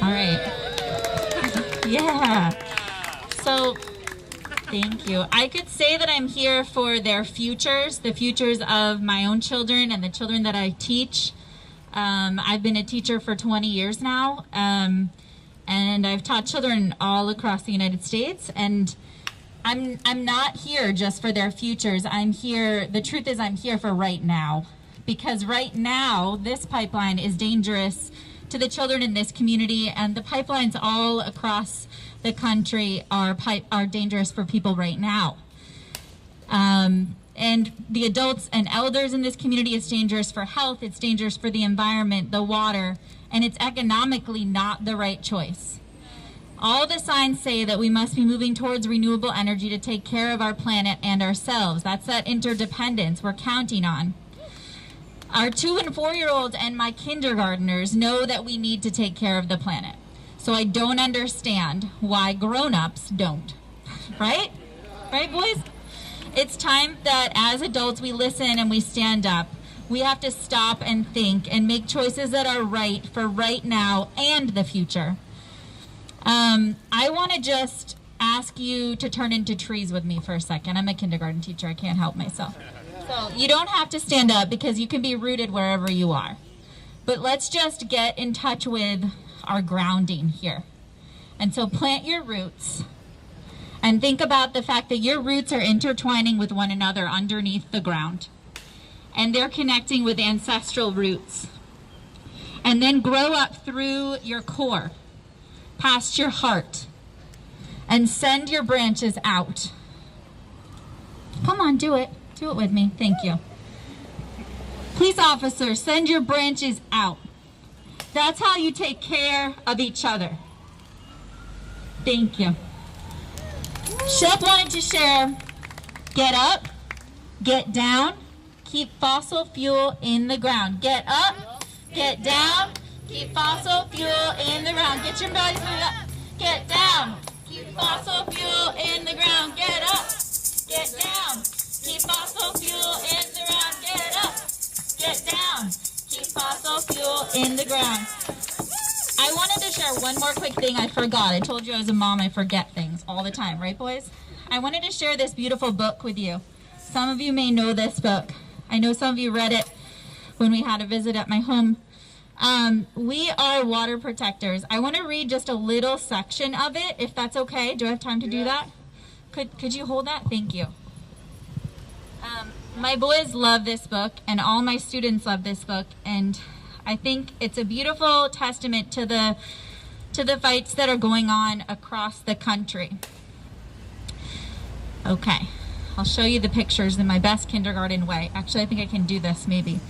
All right. Yeah. So, thank you. I could say that I'm here for their futures, the futures of my own children and the children that I teach. I've been a teacher for 20 years now, and I've taught children all across the United States, and I'm not here just for their futures. I'm here, the truth is I'm here for right now, because right now this pipeline is dangerous to the children in this community, and the pipelines all across the country are dangerous for people right now. And the adults and elders in this community, it's dangerous for health, it's dangerous for the environment, the water, and it's economically not the right choice. All the signs say that we must be moving towards renewable energy to take care of our planet and ourselves. That's that interdependence we're counting on. Our 2- and 4-year-olds and my kindergartners know that we need to take care of the planet. So I don't understand why grown-ups don't. Right? Right, boys? It's time that as adults we listen and we stand up. We have to stop and think and make choices that are right for right now and the future. I want to just ask you to turn into trees with me for a second. I'm a kindergarten teacher. I can't help myself. So you don't have to stand up because you can be rooted wherever you are. But let's just get in touch with our grounding here. And so plant your roots and think about the fact that your roots are intertwining with one another underneath the ground. And they're connecting with ancestral roots. And then grow up through your core, past your heart, and send your branches out. Come on, do it. Do it with me. Thank you. Police officers, send your branches out. That's how you take care of each other. Thank you. Shep wanted to share, get up, get down, keep fossil fuel in the ground. Get up, get down, keep fossil fuel in the ground. Get your bodies moving up. Get down, keep fossil fuel in the ground. Get up, get down, keep fossil fuel in the ground. Get up, get down, keep fossil fuel in the ground. I wanted to share one more quick thing I forgot. I told you as a mom I forget things all the time, right, boys? I wanted to share this beautiful book with you. Some of you may know this book. I know some of you read it when we had a visit at my home. We are water protectors. I want to read just a little section of it, if that's okay. Do I have time to do that? Could you hold that? Thank you. My boys love this book, and all my students love this book, and I think it's a beautiful testament to the fights that are going on across the country. Okay, I'll show you the pictures in my best kindergarten way. Actually, I think I can do this maybe.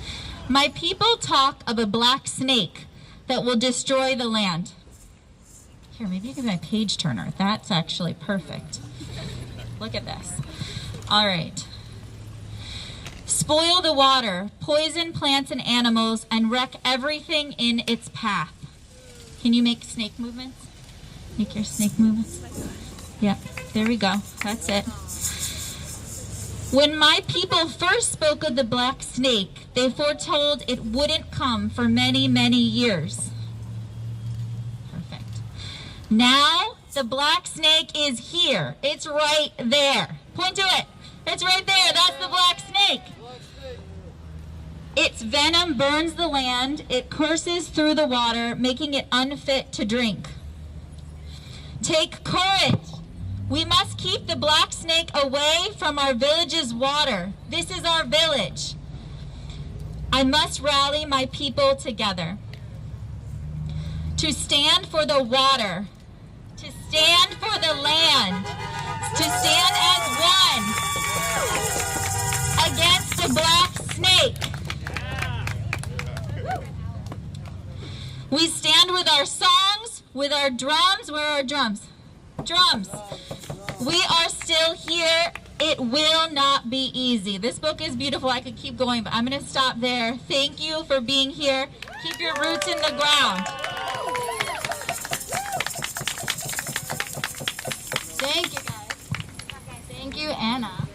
My people talk of a black snake that will destroy the land. Here, maybe you give me my page turner. That's actually perfect. Look at this. All right. Spoil the water, poison plants and animals, and wreck everything in its path. Can you make snake movements? Make your snake movements. Yep, there we go. That's it. When my people first spoke of the black snake, they foretold it wouldn't come for many, many years. Perfect. Now, the black snake is here. It's right there. Point to it. It's right there. That's the black snake. Its venom burns the land. It courses through the water, making it unfit to drink. Take courage. We must keep the black snake away from our village's water. This is our village. I must rally my people together to stand for the water, to stand for the land, our drums. Where are our drums? Drums. We are still here. It will not be easy. This book is beautiful. I could keep going, but I'm going to stop there. Thank you for being here. Keep your roots in the ground. Thank you, guys. Thank you, Anna.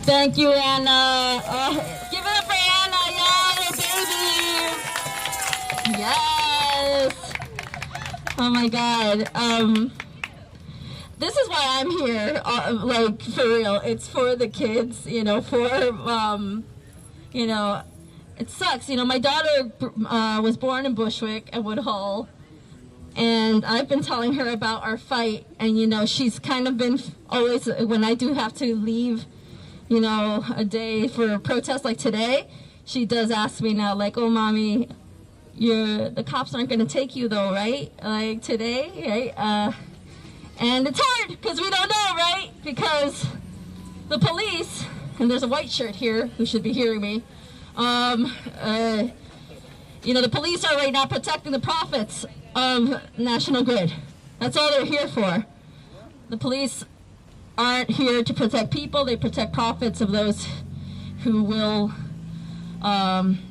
Thank you, Anna. Give it up for Anna, y'all, the baby. Yes. Oh my God. This is why I'm here. Like, for real. It's for the kids. You know, it sucks. You know, my daughter was born in Bushwick at Woodhull. And I've been telling her about our fight, and you know, she's kind of been always, when I do have to leave, you know, a day for a protest like today, she does ask me now, like, oh, mommy, the cops aren't going to take you though, right? Like today, right? And it's hard because we don't know, right? Because the police, and there's a white shirt here who should be hearing me, you know, the police are right now protecting the profits of National Grid. That's all they're here for. The police aren't here to protect people. They protect profits of those who will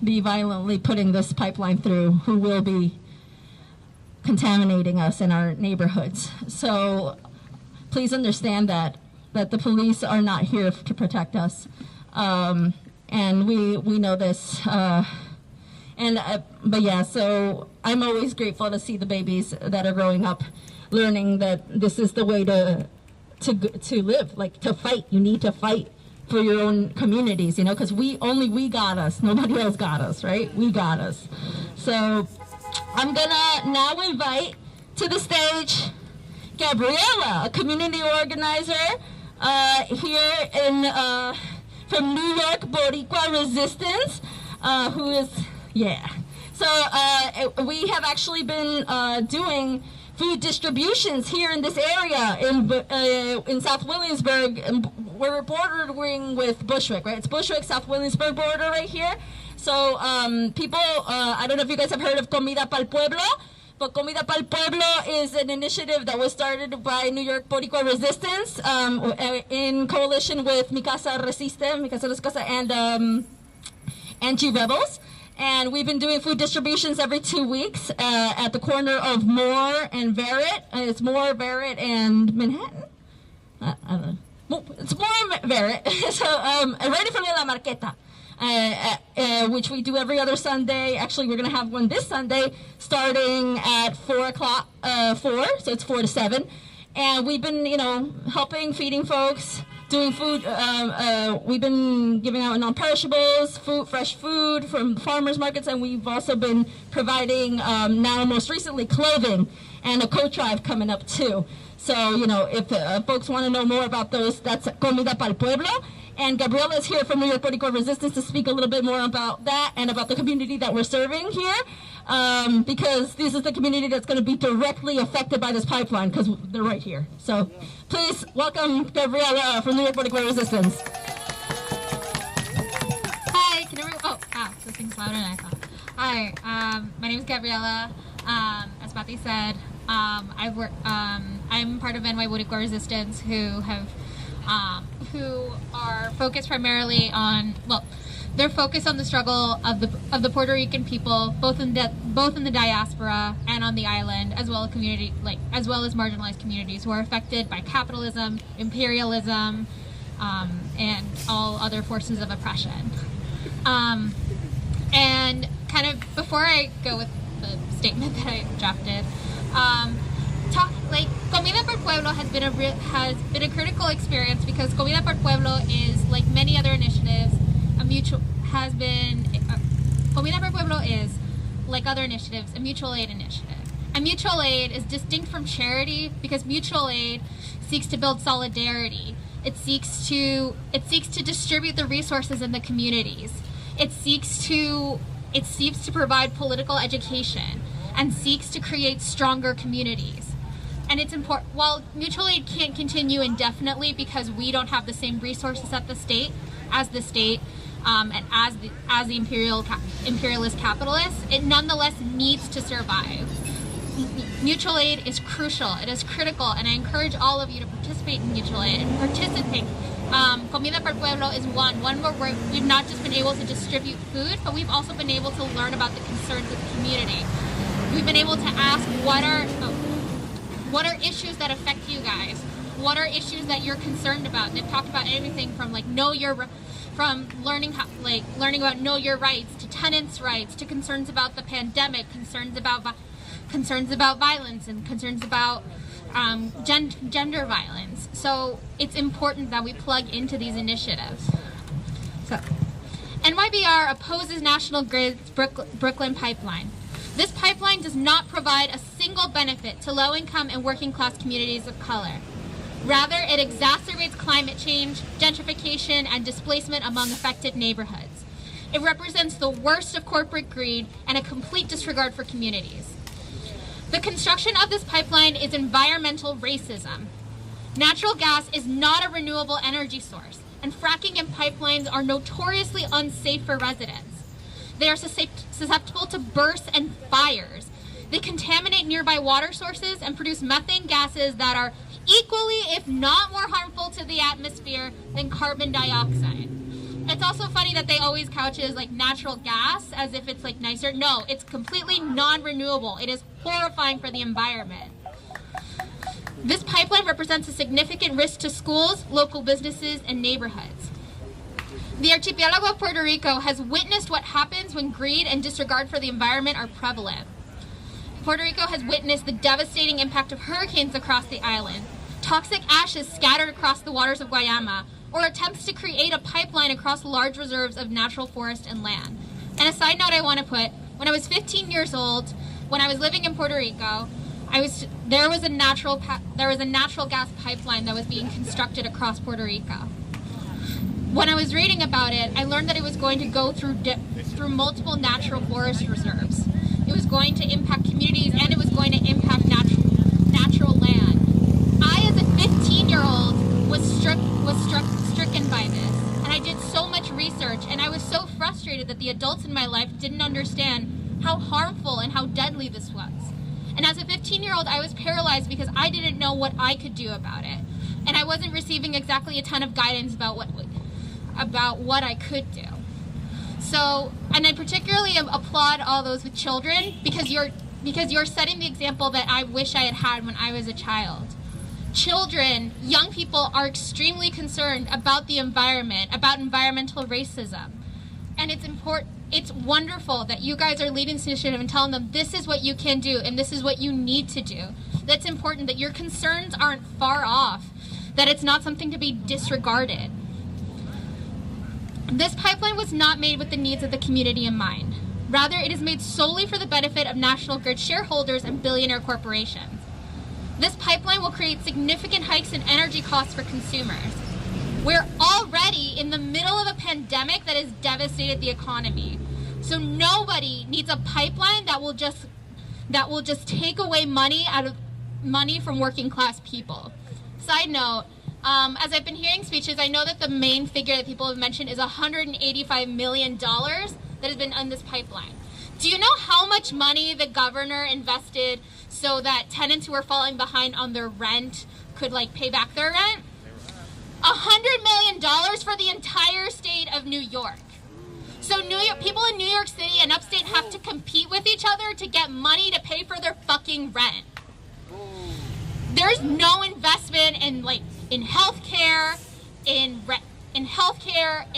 be violently putting this pipeline through, who will be contaminating us in our neighborhoods. So please understand that the police are not here to protect us. And we know this. But yeah, so I'm always grateful to see the babies that are growing up, learning that this is the way to live, like to fight. You need to fight for your own communities, you know, because we got us. Nobody else got us, right? We got us. So I'm gonna now invite to the stage Gabriela, a community organizer here from New York Boricua Resistance, who is. Yeah. So we have actually been doing food distributions here in this area in South Williamsburg. And we're bordering with Bushwick, right? It's Bushwick, South Williamsburg border right here. So people, I don't know if you guys have heard of Comida Pa'l Pueblo, but Comida Pa'l Pueblo is an initiative that was started by New York Boricua Resistance in coalition with Mi Casa Resiste, Mi Casa Rescasa, and Anti Rebels. And we've been doing food distributions every 2 weeks at the corner of Moore and Verrett. It's Moore, Verrett, and Manhattan. I don't know. It's Moore and Verrett. So right in front of La Marqueta, which we do every other Sunday. Actually, we're going to have one this Sunday starting at 4 o'clock, 4, so it's 4 to 7. And we've been, you know, helping, feeding folks, doing food. We've been giving out non-perishables, fresh food from farmers markets, and we've also been providing now most recently clothing and a coat drive coming up too. So, you know, if folks want to know more about those, that's Comida Pa'l Pueblo. And Gabriela is here from New York Boricua Resistance to speak a little bit more about that and about the community that we're serving here, because this is the community that's going to be directly affected by this pipeline, because they're right here. So please welcome Gabriela from New York Boricua Resistance. Hi, can everyone, oh, wow, this thing's louder than I thought. Hi, my name is Gabriela. As Bati said, I'm part of NY Boricua Resistance, who are focused primarily on, well, they're focused on the struggle of the Puerto Rican people, both in the diaspora and on the island, as well as marginalized communities who are affected by capitalism, imperialism, and all other forces of oppression. And kind of before I go with the statement that I drafted, Comida Pa'l Pueblo has been a critical experience, because Comida Pa'l Pueblo is, like many other initiatives, Comida Pa'l Pueblo is, like other initiatives, a mutual aid initiative. And mutual aid is distinct from charity because mutual aid seeks to build solidarity. It seeks to distribute the resources in the communities. It seeks to provide political education and seeks to create stronger communities. And it's important, while mutual aid can't continue indefinitely because we don't have the same resources at the state, and as the imperialist capitalists, it nonetheless needs to survive. mutual aid is crucial. It is critical, and I encourage all of you to participate in mutual aid and participate. Comida para el Pueblo is one where we've not just been able to distribute food, but we've also been able to learn about the concerns of the community. We've been able to ask what are issues that affect you guys? What are issues that you're concerned about? And they've talked about everything from like learning about know your rights, to tenants' rights, to concerns about the pandemic, concerns about violence, and concerns about gender violence. So it's important that we plug into these initiatives. So, NYBR opposes National Grid's Brooklyn pipeline. This pipeline does not provide a single benefit to low-income and working-class communities of color. Rather, it exacerbates climate change, gentrification, and displacement among affected neighborhoods. It represents the worst of corporate greed and a complete disregard for communities. The construction of this pipeline is environmental racism. Natural gas is not a renewable energy source, and fracking and pipelines are notoriously unsafe for residents. They are susceptible to bursts and fires. They contaminate nearby water sources and produce methane gases that are equally, if not more harmful to the atmosphere than carbon dioxide. It's also funny that they always couch it as like natural gas, as if it's like nicer. No, it's completely non-renewable. It is horrifying for the environment. This pipeline represents a significant risk to schools, local businesses, and neighborhoods. The archipelago of Puerto Rico has witnessed what happens when greed and disregard for the environment are prevalent. Puerto Rico has witnessed the devastating impact of hurricanes across the island, toxic ashes scattered across the waters of Guayama, or attempts to create a pipeline across large reserves of natural forest and land. And a side note I want to put, when I was 15 years old, when I was living in Puerto Rico, there was a natural gas pipeline that was being constructed across Puerto Rico. When I was reading about it, I learned that it was going to go through multiple natural forest reserves. It was going to impact communities, and it was going to impact natural land. I, as a 15-year-old, was stricken by this, and I did so much research, and I was so frustrated that the adults in my life didn't understand how harmful and how deadly this was. And as a 15-year-old, I was paralyzed because I didn't know what I could do about it, and I wasn't receiving exactly a ton of guidance about what I could do. So, and I particularly applaud all those with children because you're setting the example that I wish I had had when I was a child. Children, young people are extremely concerned about the environment, about environmental racism. And it's wonderful that you guys are leading this initiative and telling them this is what you can do and this is what you need to do. That's important, that your concerns aren't far off, that it's not something to be disregarded. This pipeline was not made with the needs of the community in mind. Rather, it is made solely for the benefit of National Grid shareholders and billionaire corporations. This pipeline will create significant hikes in energy costs for consumers. We're already in the middle of a pandemic that has devastated the economy. So nobody needs a pipeline that will just take away money from working class people. Side note, as I've been hearing speeches, I know that the main figure that people have mentioned is $185 million that has been on this pipeline. Do you know how much money the governor invested so that tenants who are falling behind on their rent could pay back their rent? $100 million for the entire state of New York. So people in New York City and upstate have to compete with each other to get money to pay for their fucking rent. There's no investment in healthcare, in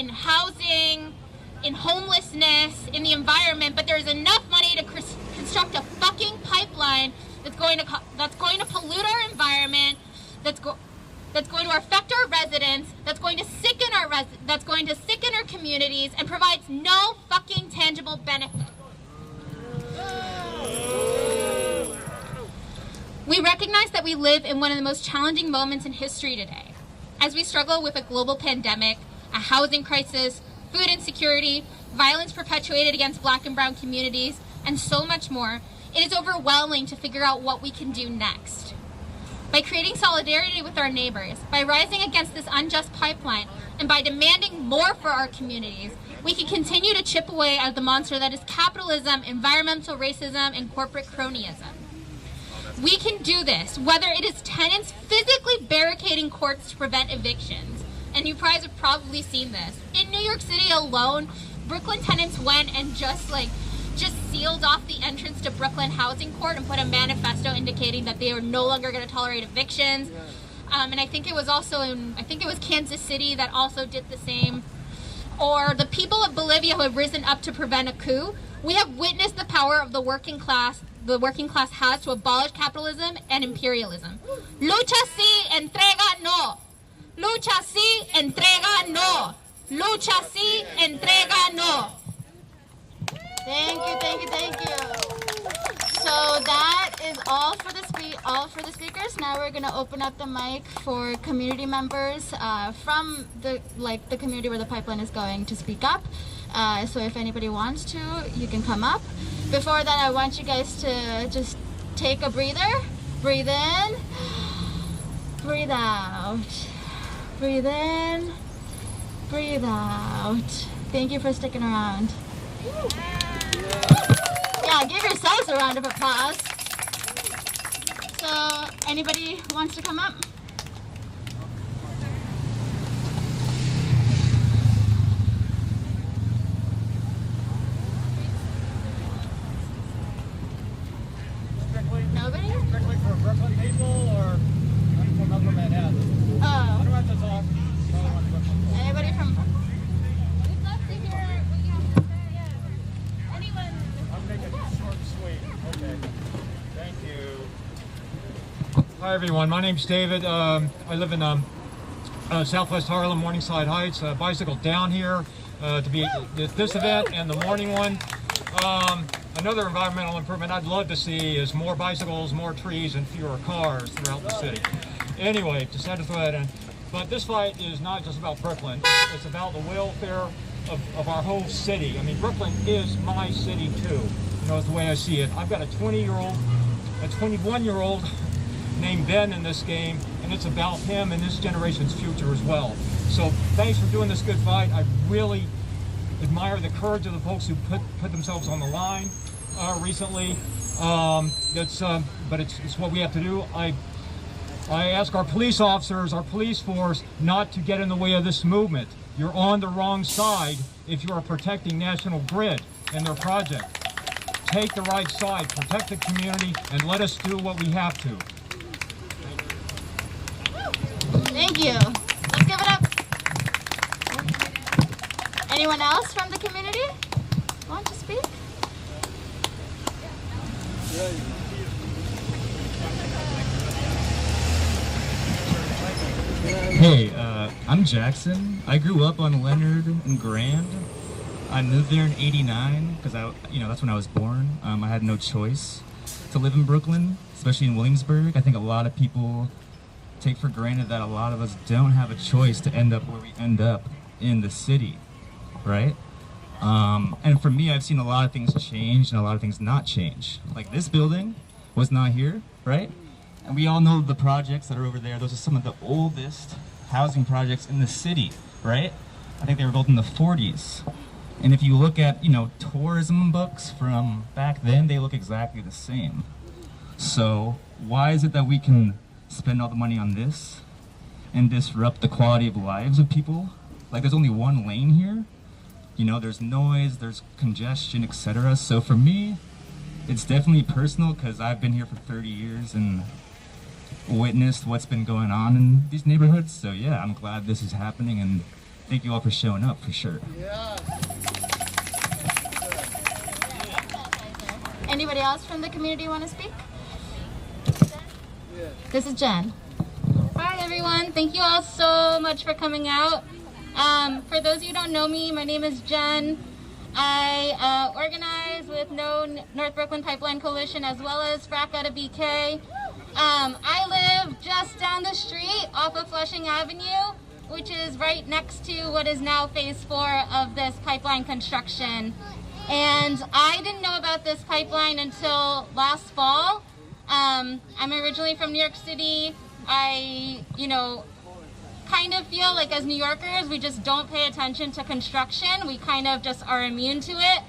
housing, in homelessness, in the environment, but there's enough money to construct a fucking pipeline that's going to pollute our environment, that's going to affect our residents, that's going to sicken our communities, and provides no fucking tangible benefit. We recognize that we live in one of the most challenging moments in history today. As we struggle with a global pandemic, a housing crisis, food insecurity, violence perpetuated against Black and brown communities, and so much more, it is overwhelming to figure out what we can do next. By creating solidarity with our neighbors, by rising against this unjust pipeline, and by demanding more for our communities, we can continue to chip away at the monster that is capitalism, environmental racism, and corporate cronyism. We can do this, whether it is tenants physically barricading courts to prevent evictions. And you guys have probably seen this. In New York City alone, Brooklyn tenants went and just sealed off the entrance to Brooklyn Housing Court and put a manifesto indicating that they are no longer going to tolerate evictions. And I think it was also Kansas City that also did the same. Or the people of Bolivia who have risen up to prevent a coup. We have witnessed the power of the working class has to abolish capitalism and imperialism. Lucha sí, entrega no. Lucha sí, entrega no. Lucha sí, entrega no. Thank you. So that is all for the speakers. Now we're gonna open up the mic for community members from the community where the pipeline is going to speak up. So if anybody wants to, you can come up. Before that, I want you guys to just take a breather. Breathe in, breathe out. Breathe in, breathe out. Thank you for sticking around. Yeah, give yourselves a round of applause. So, anybody wants to come up? Nobody? Strictly for Brooklyn people or from up from Manhattan? I don't have to talk. Anybody from... We'd love to hear what you have to say. Yeah. Anyone? I'm making it short and sweet. Okay. Thank you. Hi, everyone. My name's David. I live in Southwest Harlem, Morningside Heights. Bicycle down here to be at this event and the morning one. Another environmental improvement I'd love to see is more bicycles, more trees, and fewer cars throughout the city. Anyway, just had to throw that in. But this fight is not just about Brooklyn. It's about the welfare of our whole city. I mean, Brooklyn is my city too. You know, it's the way I see it. I've got a 21-year-old named Ben in this game, and it's about him and this generation's future as well. So thanks for doing this good fight. I really admire the courage of the folks who put themselves on the line recently. But it's what we have to do. I ask our police officers, our police force, not to get in the way of this movement. You're on the wrong side if you are protecting National Grid and their project. Take the right side, protect the community, and let us do what we have to. Thank you. Let's give it up. Anyone else from the community want to speak? Hey, I'm Jackson. I grew up on Leonard and Grand. I moved there in '89 because that's when I was born. I had no choice to live in Brooklyn, especially in Williamsburg. I think a lot of people take for granted that a lot of us don't have a choice to end up where we end up in the city, right? And for me, I've seen a lot of things change and a lot of things not change. Like this building was not here, right? And we all know the projects that are over there. Those are some of the oldest housing projects in the city, right? I think they were built in the 40s. And if you look at, tourism books from back then, they look exactly the same. So why is it that we can spend all the money on this and disrupt the quality of lives of people? Like there's only one lane here. There's noise, there's congestion, etc. So for me, it's definitely personal because I've been here for 30 years and witnessed what's been going on in these neighborhoods. So yeah, I'm glad this is happening and thank you all for showing up for sure. Yeah. Anybody else from the community want to speak? This is Jen. Hi everyone, thank you all so much for coming out. For those of you who don't know me, my name is Jen. I organize with North Brooklyn Pipeline Coalition as well as fracked out of BK. I live just down the street off of Flushing Avenue, which is right next to what is now phase 4 of this pipeline construction. And I didn't know about this pipeline until last fall. I'm originally from New York City. I, kind of feel like as New Yorkers, we just don't pay attention to construction. We kind of just are immune to it.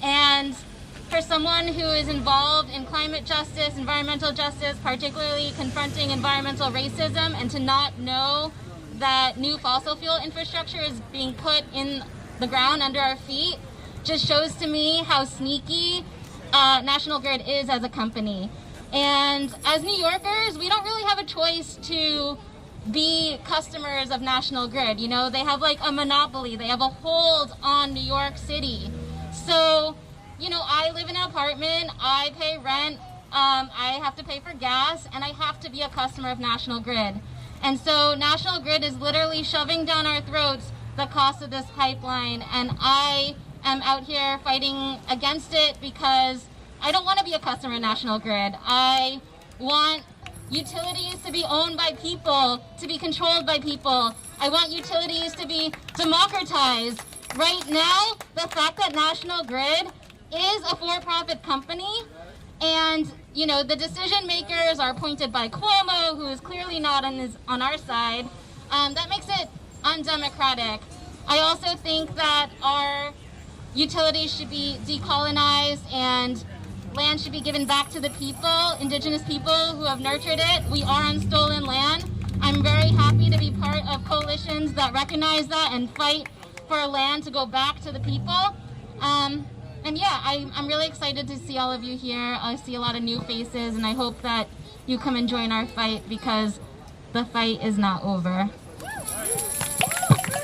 And for someone who is involved in climate justice, environmental justice, particularly confronting environmental racism, and to not know that new fossil fuel infrastructure is being put in the ground under our feet just shows to me how sneaky National Grid is as a company. And as New Yorkers, we don't really have a choice to be customers of National Grid. You know, they have like a monopoly. They have a hold on New York City. So, you know, I live in an apartment, I pay rent, I have to pay for gas, and I have to be a customer of National Grid. And so National Grid is literally shoving down our throats the cost of this pipeline, and I am out here fighting against it because I don't want to be a customer of National Grid. I want utilities to be owned by people, to be controlled by people. I want utilities to be democratized. Right now, the fact that National Grid is a for-profit company, and you know, the decision makers are appointed by Cuomo, who is clearly not on our side, that makes it undemocratic. I also think that our utilities should be decolonized and land should be given back to the people, Indigenous people who have nurtured it. We are on stolen land. I'm very happy to be part of coalitions that recognize that and fight for land to go back to the people. And yeah, I'm really excited to see all of you here. I see a lot of new faces, and I hope that you come and join our fight because the fight is not over.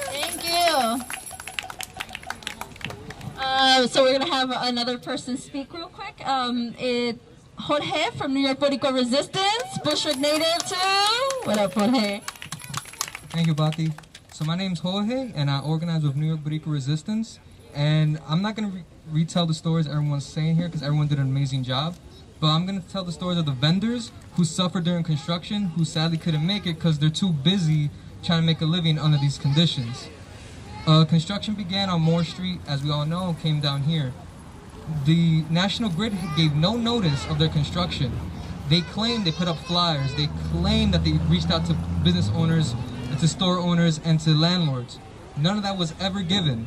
Thank you. So we're gonna have another person speak real quick. It's Jorge from New York Boricua Resistance, Bushwick native too. What up, Jorge? Thank you, Bati. So my name's Jorge, and I organize with New York Boricua Resistance. And I'm not gonna retell the stories everyone's saying here because everyone did an amazing job. But I'm gonna tell the stories of the vendors who suffered during construction, who sadly couldn't make it because they're too busy trying to make a living under these conditions. Construction began on Moore Street, as we all know, came down here. The National Grid gave no notice of their construction. They claimed they put up flyers. They claimed that they reached out to business owners, to store owners, and to landlords. None of that was ever given.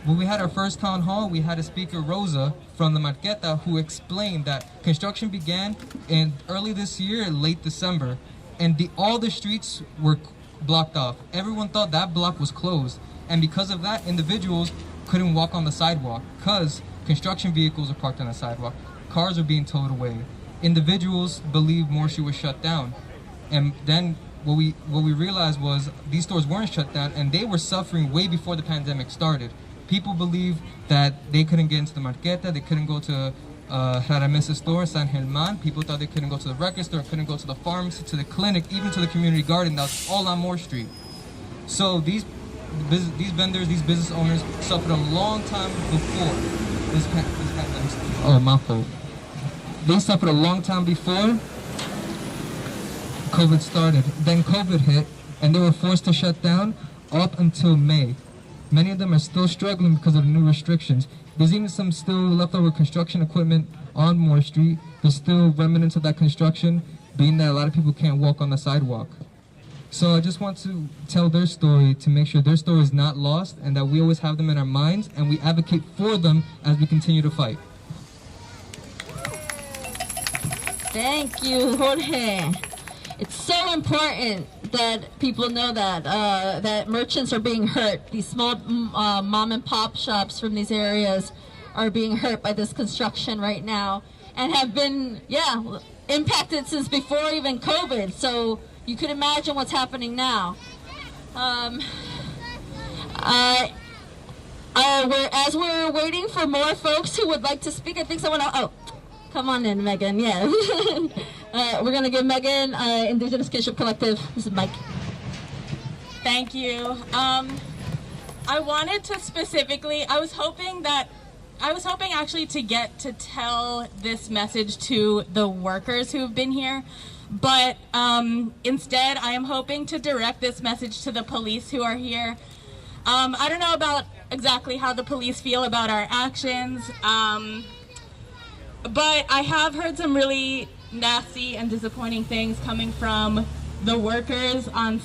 When we had our first town hall, we had a speaker, Rosa, from the Marqueta, who explained that construction began in early this year, late December, and all the streets were blocked off. Everyone thought that block was closed. And because of that, individuals couldn't walk on the sidewalk because construction vehicles are parked on the sidewalk. Cars are being towed away. Individuals believed Moore Street was shut down. And then what we realized was these stores weren't shut down and they were suffering way before the pandemic started. People believed that they couldn't get into the Marqueta, they couldn't go to Jaramesa store, San Germán. People thought they couldn't go to the record store, couldn't go to the pharmacy, to the clinic, even to the community garden. That was all on Moore Street. So these vendors, these business owners suffered a long time before this pandemic. Oh, my fault. They suffered a long time before COVID started. Then COVID hit, and they were forced to shut down up until May. Many of them are still struggling because of the new restrictions. There's even some still leftover construction equipment on Moore Street. There's still remnants of that construction, being that a lot of people can't walk on the sidewalk. So I just want to tell their story to make sure their story is not lost and that we always have them in our minds and we advocate for them as we continue to fight. Thank you, Jorge. It's so important that people know that that merchants are being hurt. These small mom and pop shops from these areas are being hurt by this construction right now and have been, impacted since before even COVID. So you could imagine what's happening now. As we're waiting for more folks who would like to speak, I think someone else, oh, come on in, Megan, yeah. We're gonna give Megan, Indigenous Kinship Collective, this is Mike. Thank you. I wanted to specifically, I was hoping actually to get to tell this message to the workers who've been here, but instead I am hoping to direct this message to the police who are here. I don't know about exactly how the police feel about our actions, but I have heard some really nasty and disappointing things coming from the workers on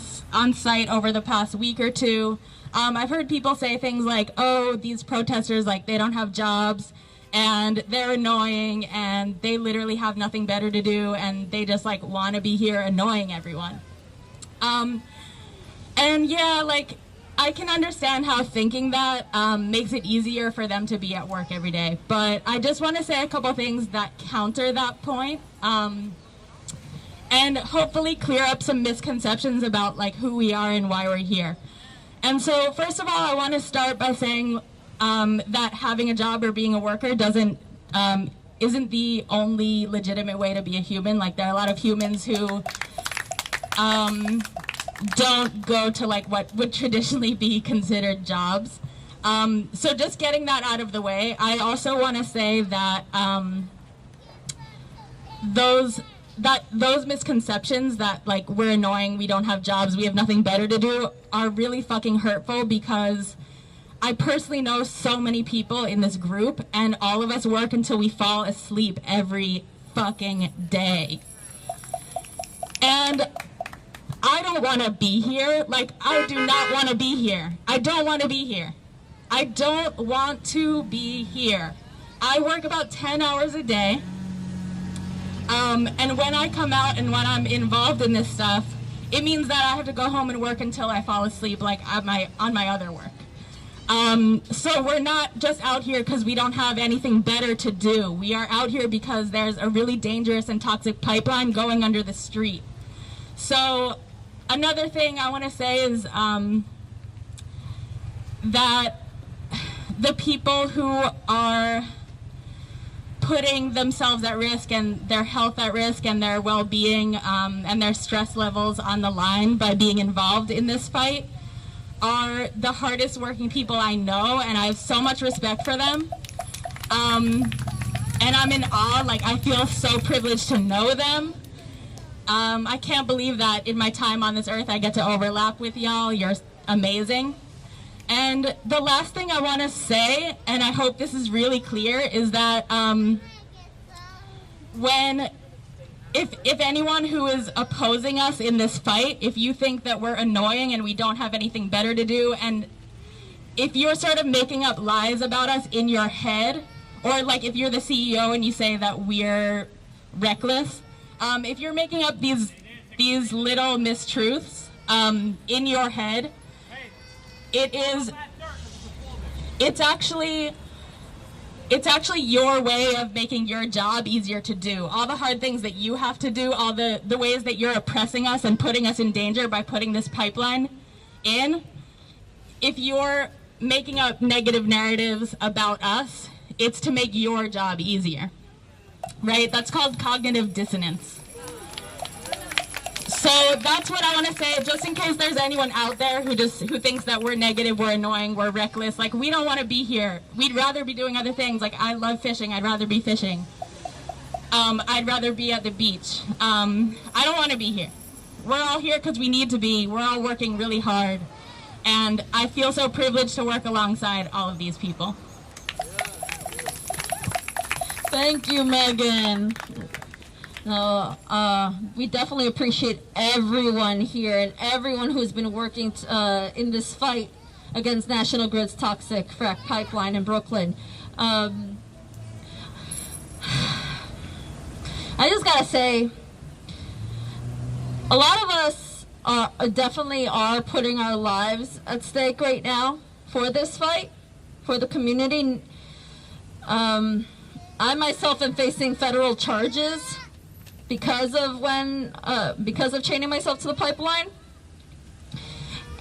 site over the past week or two. I've heard people say things like, oh, these protesters, like, they don't have jobs. and they're annoying, and they literally have nothing better to do, and they just like want to be here annoying everyone. And yeah, like, I can understand how thinking that makes it easier for them to be at work every day. But I just want to say a couple things that counter that point, and hopefully clear up some misconceptions about like who we are and why we're here. And so first of all, I want to start by saying that having a job or being a worker isn't the only legitimate way to be a human. Like, there are a lot of humans who don't go to like what would traditionally be considered jobs. So just getting that out of the way, I also want to say that those misconceptions that like we're annoying, we don't have jobs, we have nothing better to do, are really fucking hurtful, because I personally know so many people in this group, and all of us work until we fall asleep every fucking day. And I don't want to be here. Like, I do not want to be here. I don't want to be here. I don't want to be here. I work about 10 hours a day. And when I come out and when I'm involved in this stuff, it means that I have to go home and work until I fall asleep, like on my other work. So we're not just out here because we don't have anything better to do. We are out here because there's a really dangerous and toxic pipeline going under the street. So another thing I want to say is that the people who are putting themselves at risk and their health at risk and their well-being and their stress levels on the line by being involved in this fight are the hardest working people I know, and I have so much respect for them. And I'm in awe, like, I feel so privileged to know them. I can't believe that in my time on this earth I get to overlap with y'all. You're amazing. And the last thing I want to say, and I hope this is really clear, is that if anyone who is opposing us in this fight, if you think that we're annoying and we don't have anything better to do, and if you're sort of making up lies about us in your head, or like if you're the CEO and you say that we're reckless, if you're making up these little mistruths in your head, it's actually your way of making your job easier to do. All the hard things that you have to do, all the ways that you're oppressing us and putting us in danger by putting this pipeline in, if you're making up negative narratives about us, it's to make your job easier, right? That's called cognitive dissonance. So that's what I want to say, just in case there's anyone out there who thinks that we're negative, we're annoying, we're reckless. Like, we don't want to be here. We'd rather be doing other things. Like, I love fishing. I'd rather be fishing. I'd rather be at the beach. I don't want to be here. We're all here because we need to be. We're all working really hard. And I feel so privileged to work alongside all of these people. Thank you, Megan. We definitely appreciate everyone here and everyone who's been working in this fight against National Grid's toxic frack pipeline in Brooklyn. I just gotta say, a lot of us definitely are putting our lives at stake right now for this fight, for the community. I myself am facing federal charges because of chaining myself to the pipeline,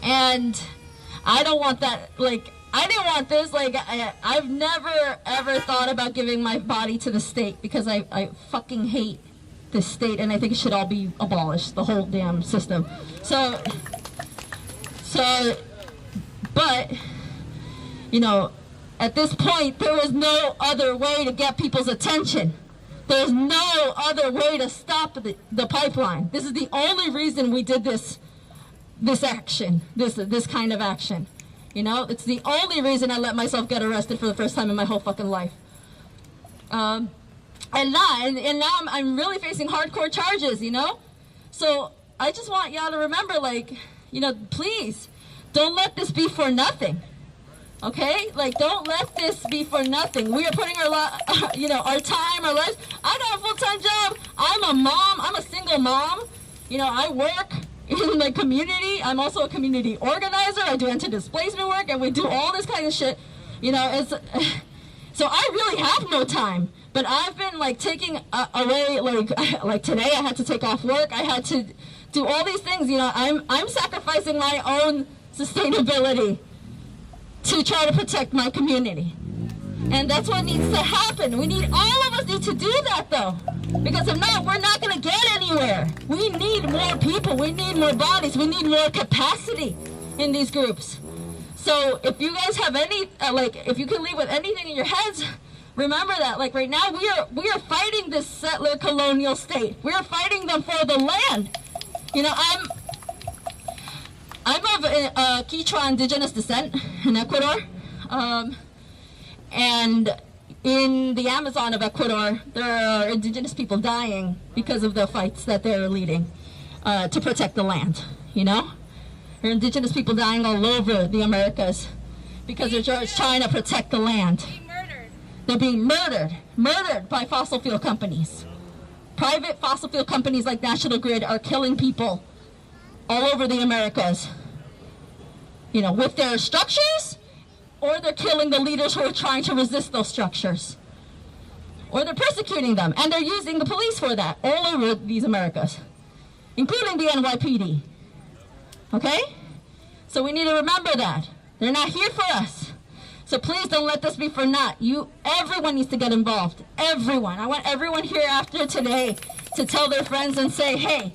and I don't want that. Like, I didn't want this. Like, I've never ever thought about giving my body to the state, because I fucking hate this state, and I think it should all be abolished, the whole damn system. But you know, at this point, there is no other way to get people's attention. There's no other way to stop the pipeline. This is the only reason we did this action, this kind of action. You know, it's the only reason I let myself get arrested for the first time in my whole fucking life. And now I'm really facing hardcore charges, you know? So I just want y'all to remember, like, you know, please, don't let this be for nothing. Okay, like don't let this be for nothing. We are putting our our time, our lives. I got a full-time job. I'm a mom. I'm a single mom. I work in the community. I'm also a community organizer. I do anti-displacement work, and we do all this kind of shit. So I really have no time. But I've been like taking away, like today I had to take off work. I had to do all these things. I'm sacrificing my own sustainability to try to protect my community. And that's what needs to happen. All of us need to do that though. Because if not, we're not gonna get anywhere. We need more people, we need more bodies, we need more capacity in these groups. So if you guys have any, if you can leave with anything in your heads, remember that, right now we are fighting this settler colonial state. We are fighting them for the land. I'm of Quechua indigenous descent in Ecuador, and in the Amazon of Ecuador, there are indigenous people dying because of the fights that they're leading to protect the land. There are indigenous people dying all over the Americas because they're just trying to protect the land. They're being murdered by fossil fuel companies. Private fossil fuel companies like National Grid are killing people all over the Americas, with their structures, or they're killing the leaders who are trying to resist those structures, or they're persecuting them, and they're using the police for that all over these Americas, including the NYPD. Okay? So we need to remember that. They're not here for us. So please don't let this be for naught. Everyone needs to get involved. Everyone. I want everyone here after today to tell their friends and say, hey,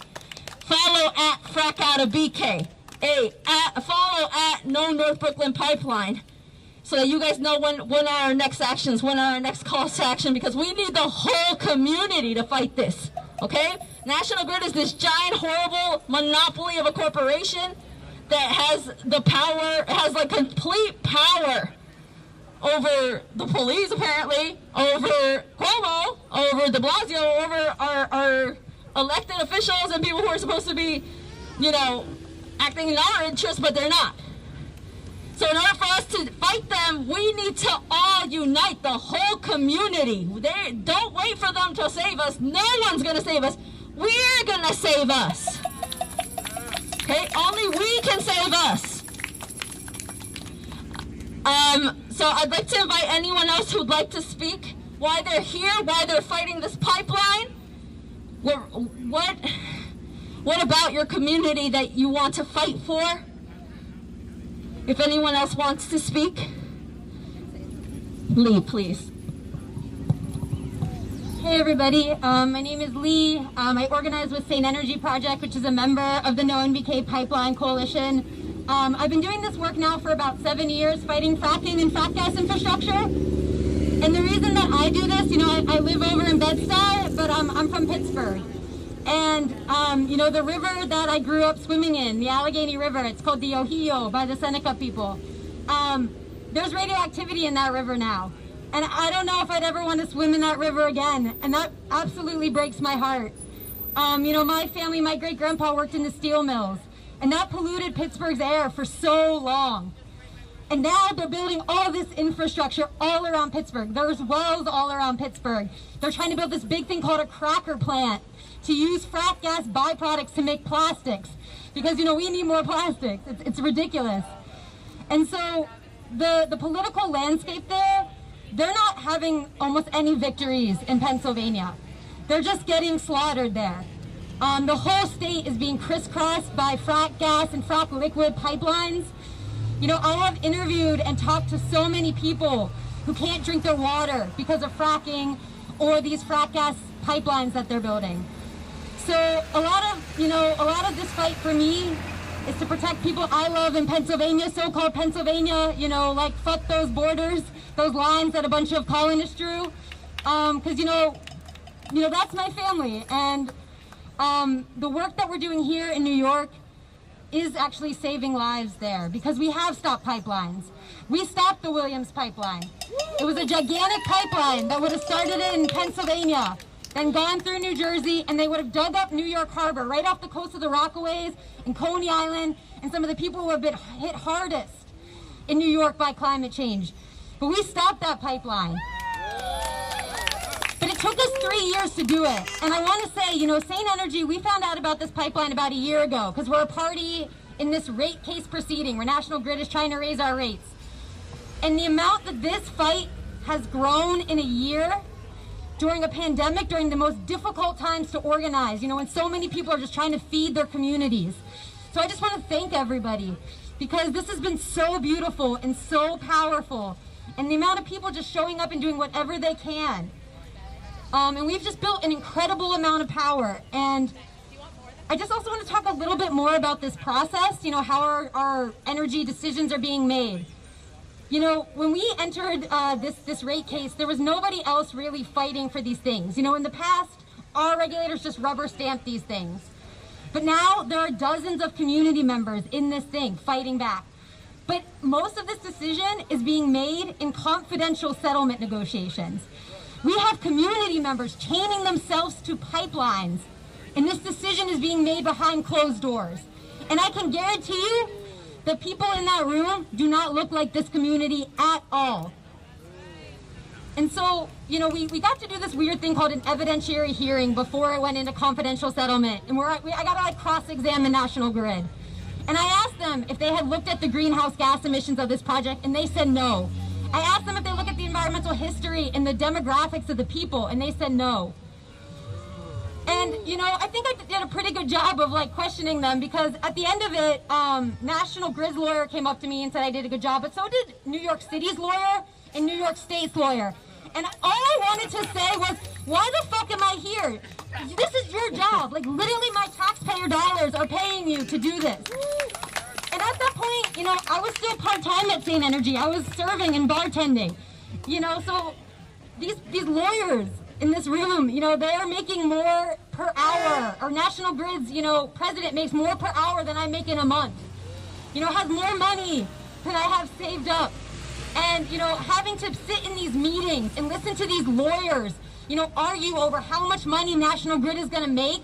follow at frack out of BK. Hey, follow at No North Brooklyn Pipeline, so that you guys know when are our next actions, when are our next calls to action, because we need the whole community to fight this, okay? National Grid is this giant, horrible monopoly of a corporation that has the power, has like complete power over the police, apparently, over Cuomo, over de Blasio, over our elected officials and people who are supposed to be, acting in our interest, but they're not. So in order for us to fight them, we need to all unite, the whole community. Don't wait for them to save us. No one's going to save us. We're going to save us. Okay? Only we can save us. So I'd like to invite anyone else who'd like to speak, why they're here, why they're fighting this pipeline. What about your community that you want to fight for? If anyone else wants to speak, Lee, please. Hey everybody, my name is Lee. I organize with Sane Energy Project, which is a member of the No NBK Pipeline Coalition. I've been doing this work now for about 7 years, fighting fracking and frack gas infrastructure. And the reason that I do this, I live over in Bed-Stuy, but I'm from Pittsburgh. And, the river that I grew up swimming in, the Allegheny River, it's called the Ohio by the Seneca people. There's radioactivity in that river now. And I don't know if I'd ever want to swim in that river again. And that absolutely breaks my heart. My family, my great-grandpa worked in the steel mills. And that polluted Pittsburgh's air for so long. And now they're building all this infrastructure all around Pittsburgh. There's wells all around Pittsburgh. They're trying to build this big thing called a cracker plant to use frack gas byproducts to make plastics. Because, we need more plastics. It's ridiculous. And so the political landscape there, they're not having almost any victories in Pennsylvania. They're just getting slaughtered there. The whole state is being crisscrossed by frack gas and frack liquid pipelines. I have interviewed and talked to so many people who can't drink their water because of fracking or these frack gas pipelines that they're building. So a lot of this fight for me is to protect people I love in Pennsylvania, so-called Pennsylvania, fuck those borders, those lines that a bunch of colonists drew. Because, that's my family. And the work that we're doing here in New York is actually saving lives there, because we have stopped pipelines. We stopped the Williams pipeline. It was a gigantic pipeline that would have started in Pennsylvania, then gone through New Jersey, and they would have dug up New York Harbor, right off the coast of the Rockaways and Coney Island, and some of the people who have been hit hardest in New York by climate change. But we stopped that pipeline. But it took us 3 years to do it. And I want to say, you know, Sane Energy, we found out about this pipeline about a year ago because we're a party in this rate case proceeding where National Grid is trying to raise our rates. And the amount that this fight has grown in a year during a pandemic, during the most difficult times to organize, you know, when so many people are just trying to feed their communities. So I just want to thank everybody because this has been so beautiful and so powerful. And the amount of people just showing up and doing whatever they can. And we've just built an incredible amount of power. And I just also want to talk a little bit more about this process, you know, how our energy decisions are being made. You know, when we entered this rate case, there was nobody else really fighting for these things. You know, in the past, our regulators just rubber stamped these things. But now there are dozens of community members in this thing fighting back. But most of this decision is being made in confidential settlement negotiations. We have community members chaining themselves to pipelines, and this decision is being made behind closed doors. And I can guarantee you the people in that room do not look like this community at all. And so, you know, we got to do this weird thing called an evidentiary hearing before it went into confidential settlement. And I got to like cross-examine National Grid. And I asked them if they had looked at the greenhouse gas emissions of this project, and they said no. I asked them if they look at the environmental history and the demographics of the people, and they said no. And, you know, I think I did a pretty good job of, like, questioning them because at the end of it, National Grid's lawyer came up to me and said I did a good job, but so did New York City's lawyer and New York State's lawyer. And all I wanted to say was, why the fuck am I here? This is your job. Like, literally my taxpayer dollars are paying you to do this. And at that point, you know, I was still part-time at Sane Energy. I was serving and bartending, you know, so these lawyers in this room, you know, they are making more per hour. Or National Grid's, you know, president makes more per hour than I make in a month. You know, has more money than I have saved up. And, you know, having to sit in these meetings and listen to these lawyers, you know, argue over how much money National Grid is going to make.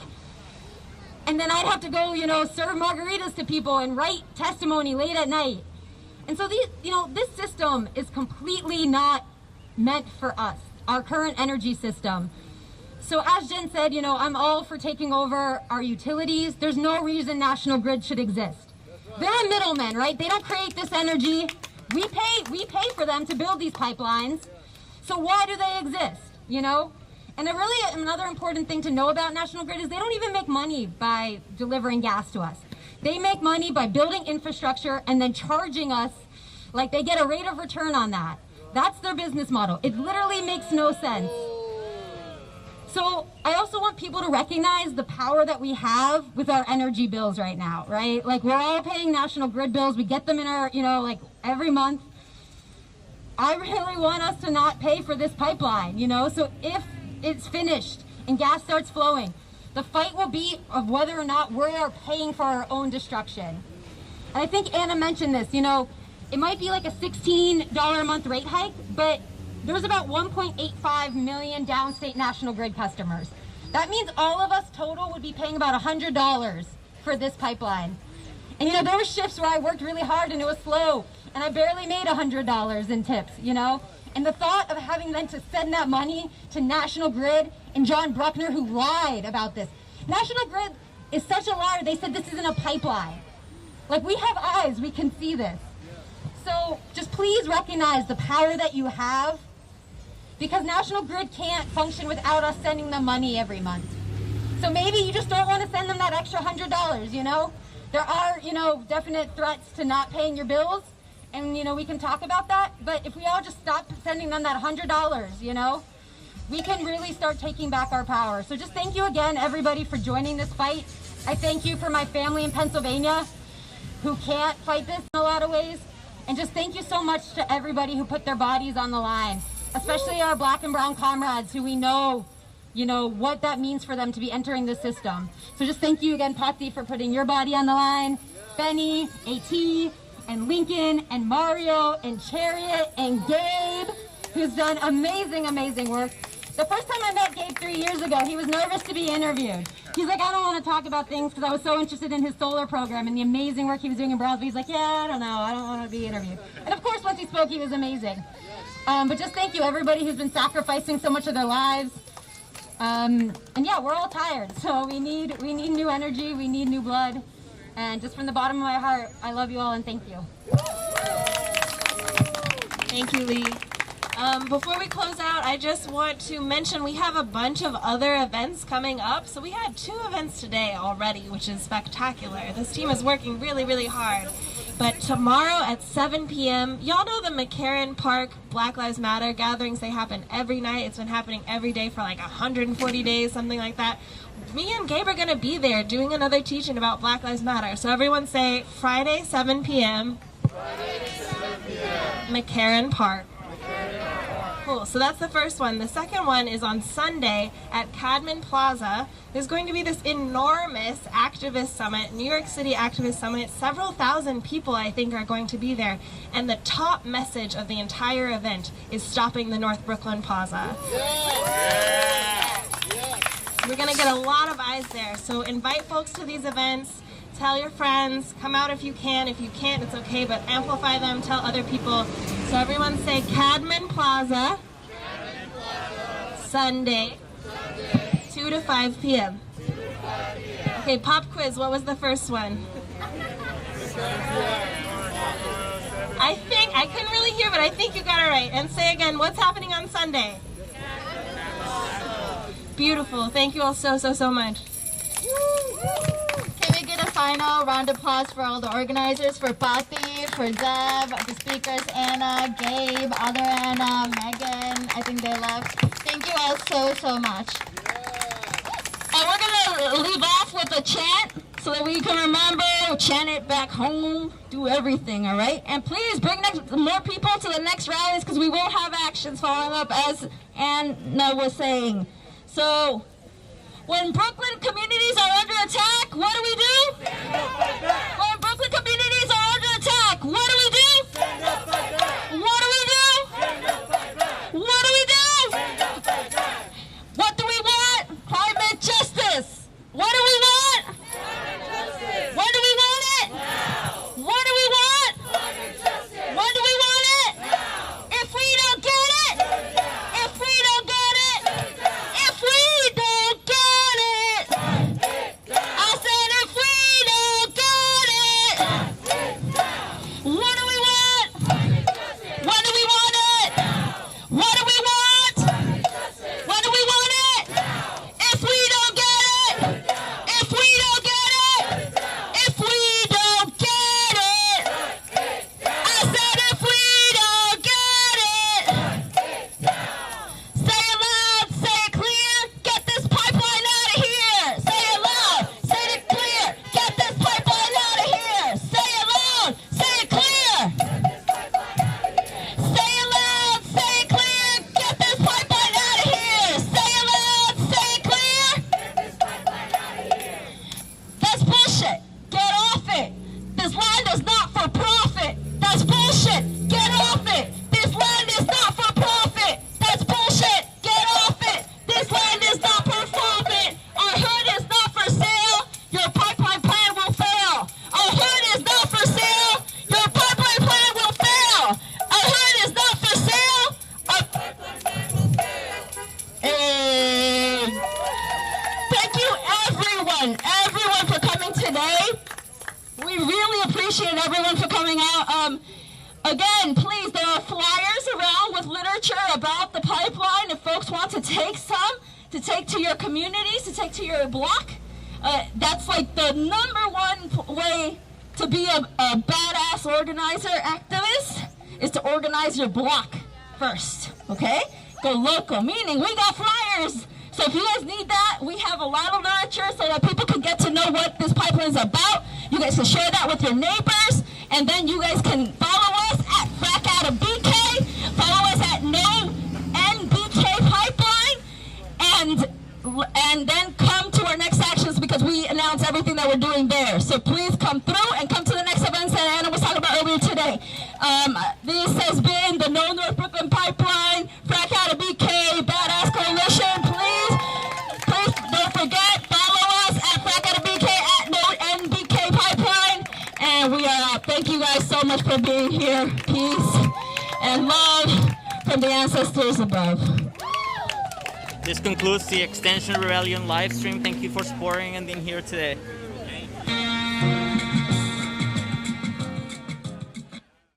And then I'd have to go, you know, serve margaritas to people and write testimony late at night. And so these, you know, this system is completely not meant for us, our current energy system. So as Jen said, you know, I'm all for taking over our utilities. There's no reason National Grid should exist. They're a middleman, right? They don't create this energy. We pay for them to build these pipelines. So why do they exist, you know? And really another important thing to know about National Grid is they don't even make money by delivering gas to us. They make money by building infrastructure and then charging us like they get a rate of return on that. That's their business model. It literally makes no sense. So I also want people to recognize the power that we have with our energy bills right now, right? Like we're all paying National Grid bills. We get them in our, you know, like every month. I really want us to not pay for this pipeline, you know? So if it's finished and gas starts flowing, the fight will be of whether or not we are paying for our own destruction. And I think Anna mentioned this, you know, it might be like a $16 a month rate hike, but there's about 1.85 million downstate National Grid customers. That means all of us total would be paying about $100 for this pipeline. And you know, there were shifts where I worked really hard and it was slow, and I barely made $100 in tips, you know? And the thought of having then to send that money to National Grid and John Bruckner, who lied about this. National Grid is such a liar. They said this isn't a pipeline. Like, we have eyes, we can see this. So just please recognize the power that you have, because National Grid can't function without us sending them money every month. So maybe you just don't want to send them that extra $100, you know? There are, you know, definite threats to not paying your bills. And, you know, we can talk about that, but if we all just stop sending them that $100, you know, we can really start taking back our power. So just thank you again, everybody, for joining this fight. I thank you for my family in Pennsylvania who can't fight this in a lot of ways. And just thank you so much to everybody who put their bodies on the line, especially our black and brown comrades who we know, you know, what that means for them to be entering the system. So just thank you again, Patsy, for putting your body on the line, Benny, AT, and Lincoln, and Mario, and Chariot, and Gabe, who's done amazing, amazing work. The first time I met Gabe 3 years ago, he was nervous to be interviewed. He's like, I don't want to talk about things because I was so interested in his solar program and the amazing work he was doing in Brownsville. He's like, yeah, I don't know. I don't want to be interviewed. And of course, once he spoke, he was amazing. But just thank you, everybody who's been sacrificing so much of their lives. And yeah, we're all tired, so we need new energy, we need new blood. And just from the bottom of my heart, I love you all and thank you. Thank you, Lee. Before we close out, I just want to mention we have a bunch of other events coming up. So we had 2 events today already, which is spectacular. This team is working really, really hard. But tomorrow at 7 p.m., y'all know the McCarran Park Black Lives Matter gatherings. They happen every night. It's been happening every day for like 140 days, something like that. Me and Gabe are going to be there doing another teaching about Black Lives Matter. So everyone say Friday, 7 p.m. Friday, 7 p.m. McCarran Park. Cool, so that's the first one. The second one is on Sunday at Cadman Plaza. There's going to be this enormous activist summit, New York City activist summit. Several thousand people, I think, are going to be there. And the top message of the entire event is stopping the North Brooklyn Plaza. We're going to get a lot of eyes there. So invite folks to these events. Tell your friends, come out if you can. If you can't, it's okay, but amplify them, tell other people. So everyone say Cadman Plaza, Sunday, 2 to 5 p.m. Okay, pop quiz, what was the first one? I couldn't really hear, but I think you got it right. And say again, what's happening on Sunday? Beautiful, thank you all so much. Can we get a final round of applause for all the organizers, for Bati, for Deb, the speakers, Anna, Gabe, other Anna, Megan, I think they left. Thank you all so much. And we're going to leave off with a chant so that we can remember, chant it back home, do everything, all right? And please bring more people to the next rallies because we will have actions following up as Anna was saying. So, when Brooklyn communities are under attack, what do we do? When Brooklyn communities are under attack, what do we do? What do we do? What do we do? What do we want? Climate justice. What do we want? When do we want it? What do we want? When do we want it? If we don't get it, if we don't get it, if we don't get it, I said if we don't get it, what do we want? When do we want it? What do we want? When do we want it? If we don't get it, if we don't get it, if we don't get it, I said if we don't get it, say it loud, say it clear, get this pipeline out of here. Say it loud, say it clear, get this pipeline out of here. Say it loud, say it clear. Say it loud, say it clear, get this pipeline out of here. Say it loud, say it clear. That's bullshit. Get off it. This land is not for profit. That's bullshit. Get off it. This land is not for profit. That's bullshit. Get off it. This land is not for profit. Our hood is not for sale. Your pipeline plan will fail. Our hood is not for sale. Your pipeline plan will fail. Our hood is not for sale. Our pipeline plan will fail. And thank you everyone for coming today. We really appreciate everyone for coming out. Again, please, there are flyers around with literature about the pipeline. If folks want to take some, to take to your communities, to take to your block, that's like the #1 way to be a badass organizer, activist, is to organize your block first, okay? Go local, meaning we got flyers. So if you guys need that, we have a lot of literature so that people can get to know what this pipeline is about. You guys can share that with your neighbors, and then you guys can follow us at fracked, follow us at no NBK pipeline, and then come to our next actions because we announce everything that we're doing there. So please come through and come to the next events that Anna was talking about earlier today. This has been the No North Brooklyn Pipeline, Fracked BK, Badass Coalition. so much for being here. Peace and love from the ancestors above. This concludes the Extinction Rebellion live stream. Thank you for supporting and being here today.